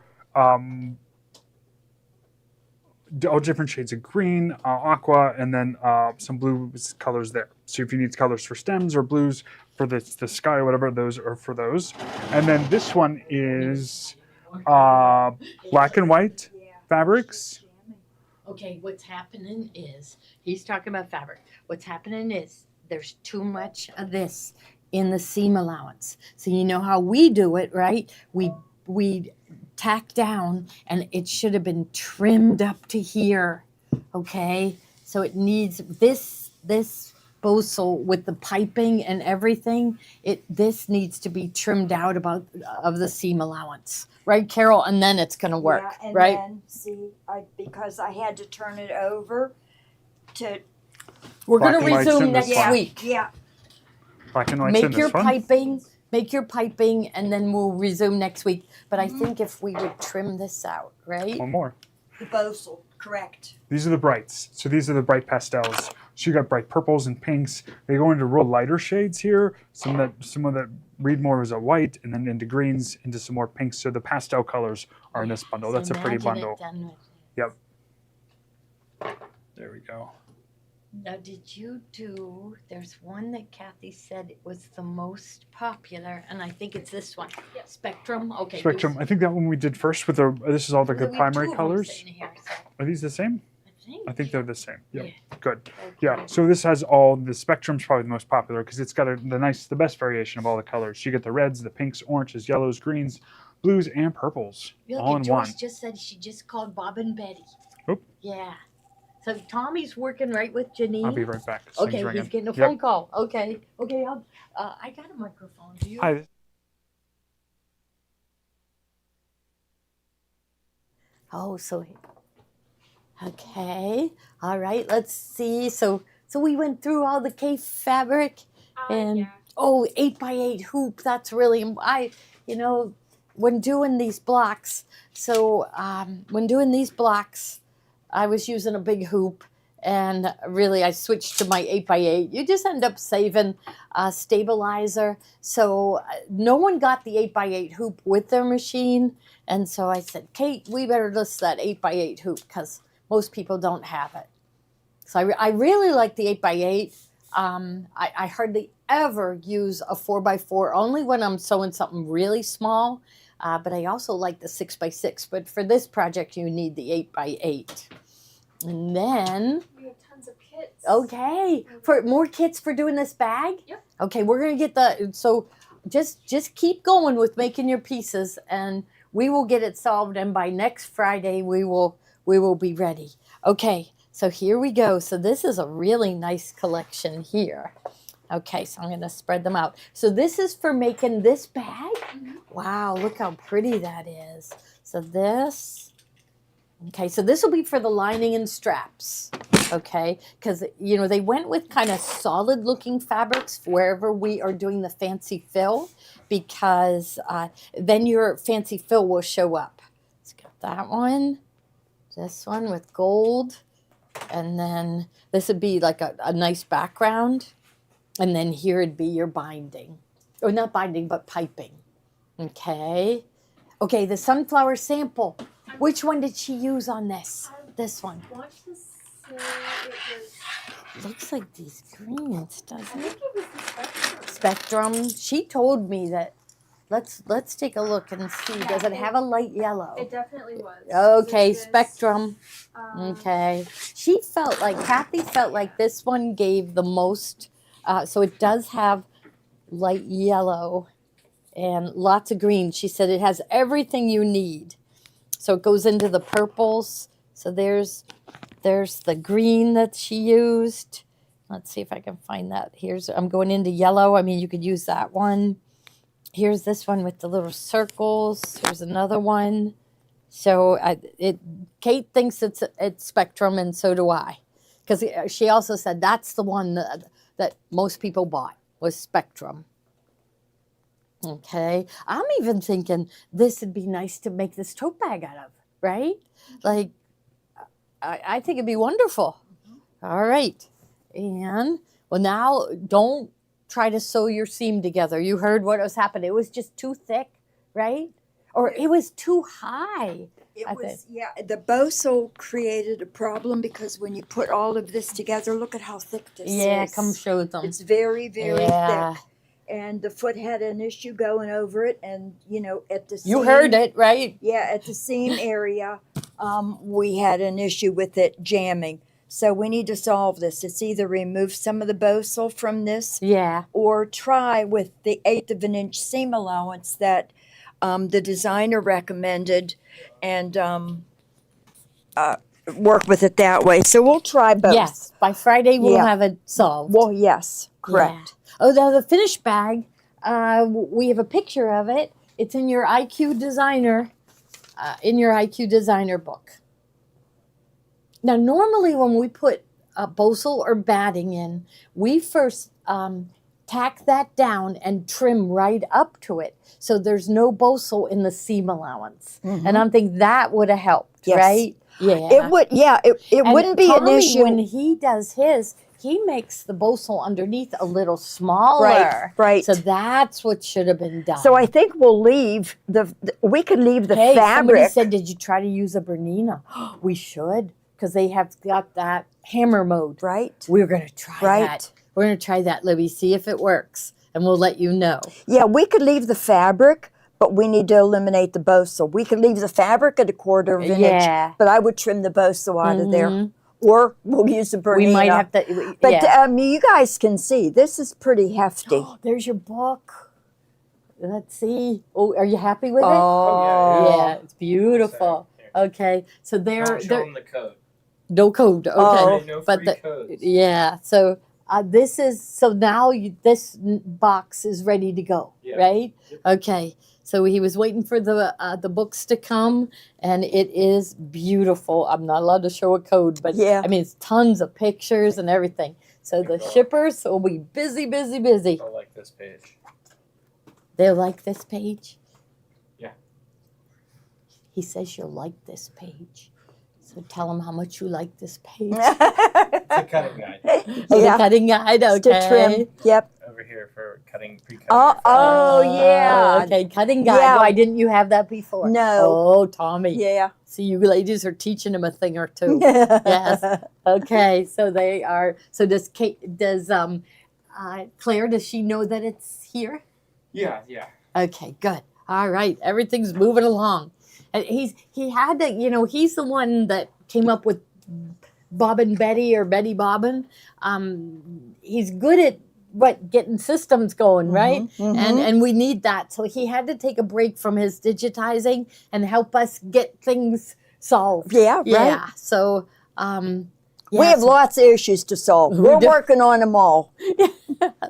all different shades of green, aqua, and then some blue colors there. So if you need colors for stems or blues for the sky or whatever, those are for those. And then this one is black and white fabrics. Okay, what's happening is, he's talking about fabric. What's happening is there's too much of this in the seam allowance. So you know how we do it, right? We tack down, and it should have been trimmed up to here, okay? So it needs this bossel with the piping and everything. This needs to be trimmed out of the seam allowance, right, Carol? And then it's going to work, yeah, and right? Then, see, because I had to turn it over to. We're Black going to and white's resume in this next one. week. Yeah. Black and white's in Make your this one. piping. Make your piping, and then we'll resume next week. But I think if we would trim this out, right? One more. The bossel, correct. These are the brights. So these are the bright pastels. So you got bright purples and pinks. They go into real lighter shades here. Some that read more as a white, and then into greens, into some more pinks. So the pastel colors are in this bundle. So That's a pretty imagine it bundle. done with Yep. There we go. Now, did you do? There's one that Kathy said was the most popular, and I think it's this one. Yep. Spectrum. Okay. Spectrum. I think that one we did first with the. This is all like the We have primary two of them colors. sitting here, so Are these the same? I I think they're the same. Yep. Yeah. Good. Okay. Yeah. So this has all the Spectrum's probably the most popular because it's got the best variation of all the colors. You get the reds, the pinks, oranges, yellows, greens, blues, and purples Look, all in Joyce one. just said she just called Bob and Betty. Oop. Yeah. So Tommy's working right with Janine. I'll be right back. Okay, Thing's ringing. he's getting a Yep. phone call. Okay. I got a microphone. Do you? Hi. Oh, okay. All right. Let's see. So we went through all the cave fabric, and Yeah. 8x8 hoop. That's really when doing these blocks. So when doing these blocks, I was using a big hoop, and really I switched to my 8x8. You just end up saving a stabilizer. So no one got the 8x8 hoop with their machine, and so I said, Kate, we better list that 8x8 hoop because most people don't have it. So I really like the 8x8. I hardly ever use a 4x4, only when I'm sewing something really small. But I also like the 6x6. But for this project, you need the 8x8. And then, We have tons of kits. okay, for more kits for doing this bag. Yep. Okay, we're gonna get the. So just keep going with making your pieces, and we will get it solved. And by next Friday, we will be ready. Okay. So here we go. So this is a really nice collection here. Okay, so I'm going to spread them out. So this is for making this bag. Wow, look how pretty that is. So this, okay, so this will be for the lining and straps. Okay, because, they went with kind of solid looking fabrics wherever we are doing the fancy fill, because then your fancy fill will show up. Let's get that one. This one with gold. And then this would be like a nice background. And then here would be your binding. Or not binding, but piping. Okay. Okay, the sunflower sample. Which one did she use on this? This one. I want to say it Looks like these greens, doesn't was. I it? think it was the Spectrum. Spectrum. She told me that. Let's take a look and see. Does it have a light yellow? It definitely was. Okay, It is, Spectrum. um, Okay. Kathy felt like this one gave the most. So it does have light yellow and lots of green. She said it has everything you need. So it goes into the purples. So there's the green that she used. Let's see if I can find that. I'm going into yellow. I mean, you could use that one. Here's this one with the little circles. Here's another one. So Kate thinks it's Spectrum, and so do I. Because she also said that's the one that most people bought was Spectrum. Okay. I'm even thinking this would be nice to make this tote bag out of, right? Like, I think it'd be wonderful. All right. And, well, now don't try to sew your seam together. You heard what was happening. It was just too thick, right? Or it was too high. The Bosal created a problem because when you put all of this together, look at how thick this is. Yeah, come show them. It's very, very thick. And the foot had an issue going over it, and at the seam, you heard it, right? Yeah, at the seam area, we had an issue with it jamming. So we need to solve this. It's either remove some of the Bosal from this, or try with the 1/8 of an inch seam allowance that the designer recommended, and work with it that way. So we'll try both. Yes, by Friday we'll have it solved. Well, yes, correct. Yeah. Oh, the finished bag, we have a picture of it. It's in your IQ Designer, book. Now, normally when we put Bosal or batting in, we first tack that down and trim right up to it, so there's no Bosal in the seam allowance. And I'm thinking that would have helped, right? Yeah, it would. Yeah, it wouldn't be an issue when he does his. He makes the Bosal underneath a little smaller. Right. So that's what should have been done. So I think we'll leave we could leave the fabric. Somebody fabric. said, did you try to use a Bernina? We should, because they have got that hammer mode. Right. We're going to try that. We're going to try that, Libby, see if it works, and we'll let you know. Yeah, we could leave the fabric, but we need to eliminate the Bosal. We could leave the fabric at 1/4 of an inch, but I would trim the Bosal out of there. Or we'll use a Bernina. We might have to. But you guys can see, this is pretty hefty. There's your book. Let's see. Oh, are you happy with it? Oh, yeah, it's beautiful. Okay, so Don't show them the code. No code. Okay, No but free codes. Yeah. So this is now this box is ready to go, right? Yep. Okay. So he was waiting for the books to come, and it is beautiful. I'm not allowed to show a code, but I mean, it's tons of pictures and everything. So the shippers will be busy, busy, busy. They'll like this page. They'll like this page? Yeah. He says you'll like this page. So tell him how much you like this page. It's a cutting guide. The cutting guide, okay. To trim, yep. Over here for cutting, pre-cutting. Yeah. Okay, cutting guide. Yeah. Why didn't you have that before? No. Oh, Tommy. Yeah. See, you ladies are teaching him a thing or two. Yes. Okay, so they are. So does Claire, does she know that it's here? Yeah. Okay, good. All right, everything's moving along. And he had to, he's the one that came up with Bobbin Betty or Betty Bobbin. He's good at getting systems going, right? And we need that. So he had to take a break from his digitizing and help us get things solved. Yeah, right. Yeah. So we have lots of issues to solve. We're working on them all.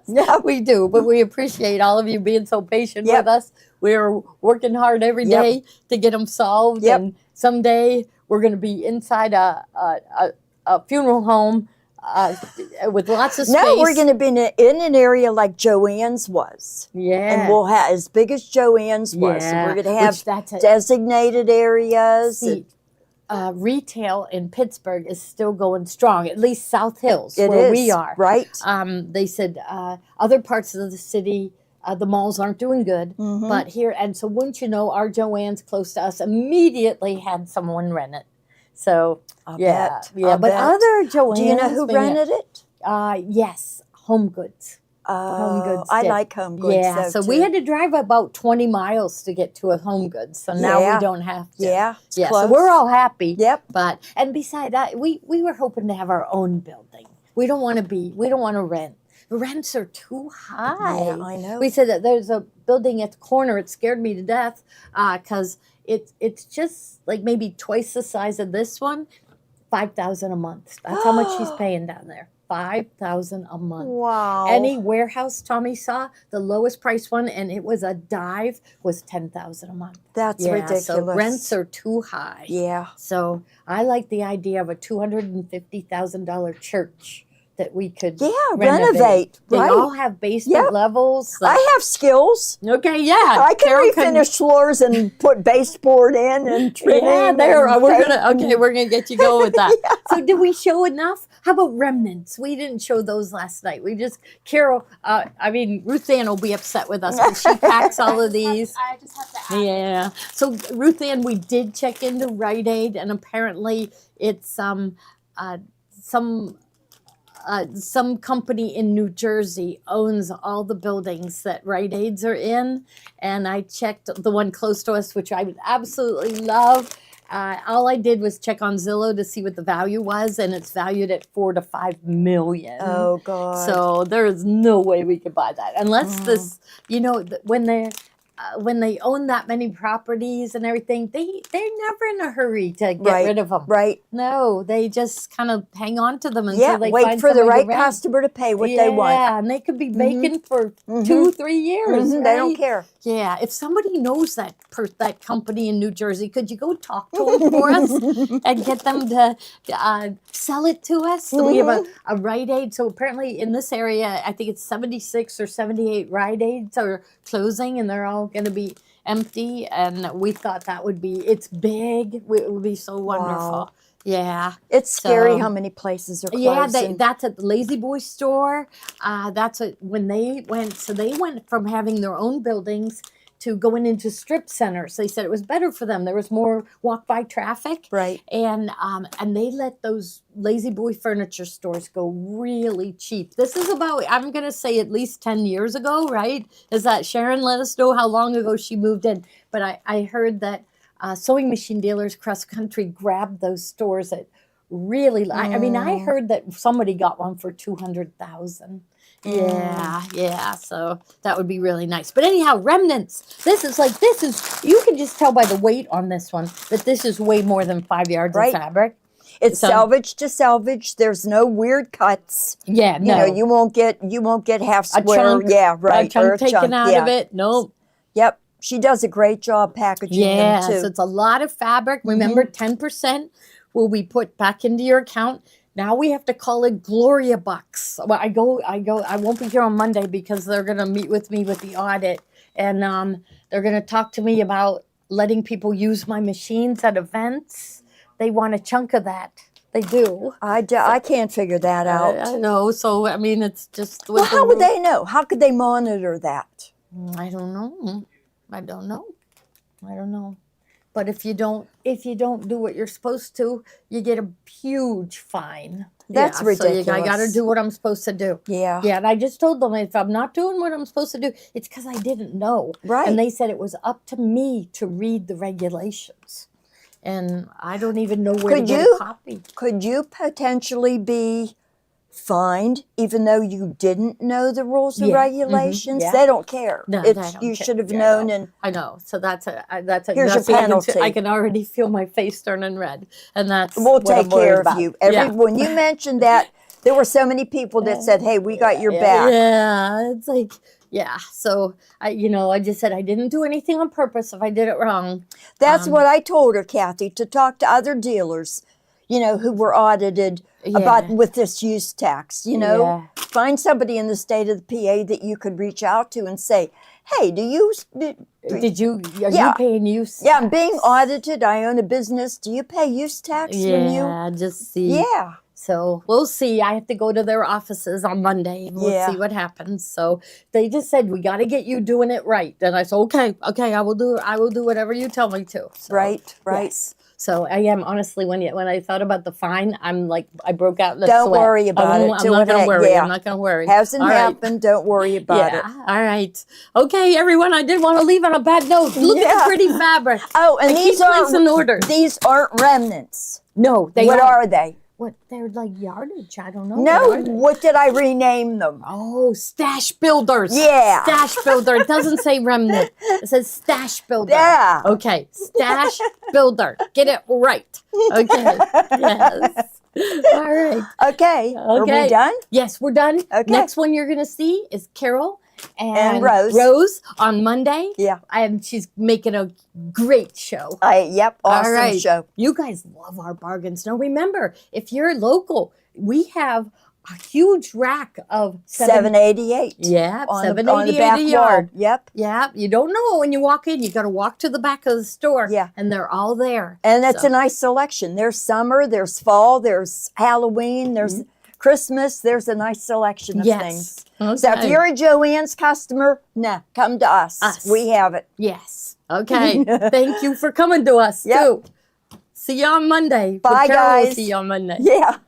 Yeah, we do. But we appreciate all of you being so patient with us. We're working hard every day to get them solved. And someday we're going to be inside a funeral home with lots of space. No, we're going to be in an area like Joanne's was. Yeah. And we'll have as big as Joanne's was. Yeah. And we're going to have designated areas. See, retail in Pittsburgh is still going strong, at least South Hills, It where is, we are. right. They said other parts of the city, the malls aren't doing good, but here, and so wouldn't you know, our Joanne's close to us immediately had someone rent it. So, I'll but bet. other Joanne's. Do you know who rented it? Yes, Home Goods. Home Goods I did. like Home Goods. Yeah, so we had to drive about 20 miles to get to a Home Goods. So now we don't have to. Yeah, Yeah, close. so we're all happy. Yep. But and besides that, we were hoping to have our own building. We don't want to rent. The rents are too high. Yeah, I know. We said that there's a building at the corner. It scared me to death because it's just like maybe twice the size of this one. $5,000 a month. That's how much she's paying down there. $5,000 a month. Wow. Any warehouse Tommy saw, the lowest price one, and it was a dive, was $10,000 a month. That's ridiculous. So rents are too high. Yeah. So I like the idea of a $250,000 church that we could renovate. They right. all have basement levels. I have skills. Okay, yeah. I can refinish floors and put baseboard in and trim. Yeah, there. We're gonna get you going with that. So did we show enough How about remnants? We didn't show those last night. We just, Carol, Ruth Ann will be upset with us, but she packs all of these. I just have to add. Yeah. So Ruth Ann, we did check into Rite Aid, and apparently it's some company in New Jersey owns all the buildings that Rite Aids are in, and I checked the one close to us, which I would absolutely love. All I did was check on Zillow to see what the value was, and it's valued at $4 to $5 million. Oh God! So there is no way we could buy that unless this, when they own that many properties and everything, they're never in a hurry to get rid of them. Right. No, they just kind of hang on to them until they wait find for the somebody right to rent. customer to pay what they want. Yeah, and they could be vacant for 2-3 years. Right? They don't care. Yeah, if somebody knows that company in New Jersey, could you go talk to them for us and get them to sell it to us? So we have a Rite Aid. So apparently in this area, I think it's 76 or 78 Rite Aids are closing, and they're all going to be empty. And we thought it's big. It would be so wonderful. Wow. Yeah. It's scary how many places are closing. Yeah, that's at the Lazy Boy store. When they went from having their own buildings to going into strip centers. They said it was better for them. There was more walk-by traffic. Right. And they let those Lazy Boy furniture stores go really cheap. This is about, I'm going to say at least 10 years ago, right? Is that Sharon let us know how long ago she moved in. But I heard that sewing machine dealers across the country grabbed those stores at really, I heard that somebody got one for $200,000. Yeah. So that would be really nice. But anyhow, remnants. You can just tell by the weight on this one that this is way more than 5 yards of fabric. It's salvage to salvage. There's no weird cuts. Yeah, no. You won't get half square. A chunk taken out of it. Nope. Yep. She does a great job packaging them too. So it's a lot of fabric. Remember, 10% will be put back into your account. Now we have to call it Gloria bucks. Well, I won't be here on Monday because they're going to meet with me with the audit, and they're going to talk to me about letting people use my machines at events. They want a chunk of that. They do. I can't figure that out. I know. So, it's just... Well, how would they know? How could they monitor that? I don't know. But if you don't do what you're supposed to, you get a huge fine. That's ridiculous. So I got to do what I'm supposed to do. Yeah. Yeah, and I just told them if I'm not doing what I'm supposed to do, it's because I didn't know. Right. And they said it was up to me to read the regulations. And I don't even know where to get a copy. Could you potentially be fined even though you didn't know the rules and regulations? They don't care. No, they don't care. Should have known. And I know. So that's a here's your penalty. I can already feel my face turning red, and that's we'll take care of you. When you Yeah. mentioned that, there were so many people that said, "Hey, we got your back." Yeah, it's like So I just said I didn't do anything on purpose. If I did it wrong, that's what I told her, Kathy, to talk to other dealers, who were audited about with this use tax. Find somebody in the state of the PA that you could reach out to and say, "Hey, are you paying use? Yeah, I'm being audited. I own a business. Do you pay use tax when you?" Yeah, just see. Yeah. So we'll see. I have to go to their offices on Monday and we'll see what happens. So they just said, we got to get you doing it right. And I said, okay, I will do whatever you tell me to. So, right. Yes. So I am honestly, when I thought about the fine, I'm like, I broke out in a Don't sweat. worry about it. I'm not going to worry. I'm not going to worry. Hasn't happened. Don't worry about it. All right. Okay, everyone. I didn't want to leave on a bad note. Look at the pretty fabric. Oh, and these aren't remnants. No, What are they? What, they're like yardage. I don't know. No, what did I rename them? Oh, stash builders. Yeah. Stash builder. It doesn't say remnant. It says stash builder. Yeah. Okay. Stash builder. Get it right. Okay. Yes. All right. Okay. Are we done? Yes, we're done. Okay. Next one you're going to see is Carol and Rose. Rose on Monday. Yeah. And she's making a great show. Awesome show. You guys love our bargains. Now remember, if you're local, we have a huge rack of $7.88. Yeah, on $7.88 the back a yard. wall. Yep. Yeah, you don't know when you walk in. You got to walk to the back of the store. Yeah. And they're all there. And that's a nice selection. There's summer, there's fall, there's Halloween, there's Christmas, there's a nice selection of things. Okay. So if you're a Joanne's customer, come to us. We have it. Yes. Okay. Thank you for coming to us, too. See you on Monday. Bye, Carol will guys. see you on Monday. Yeah.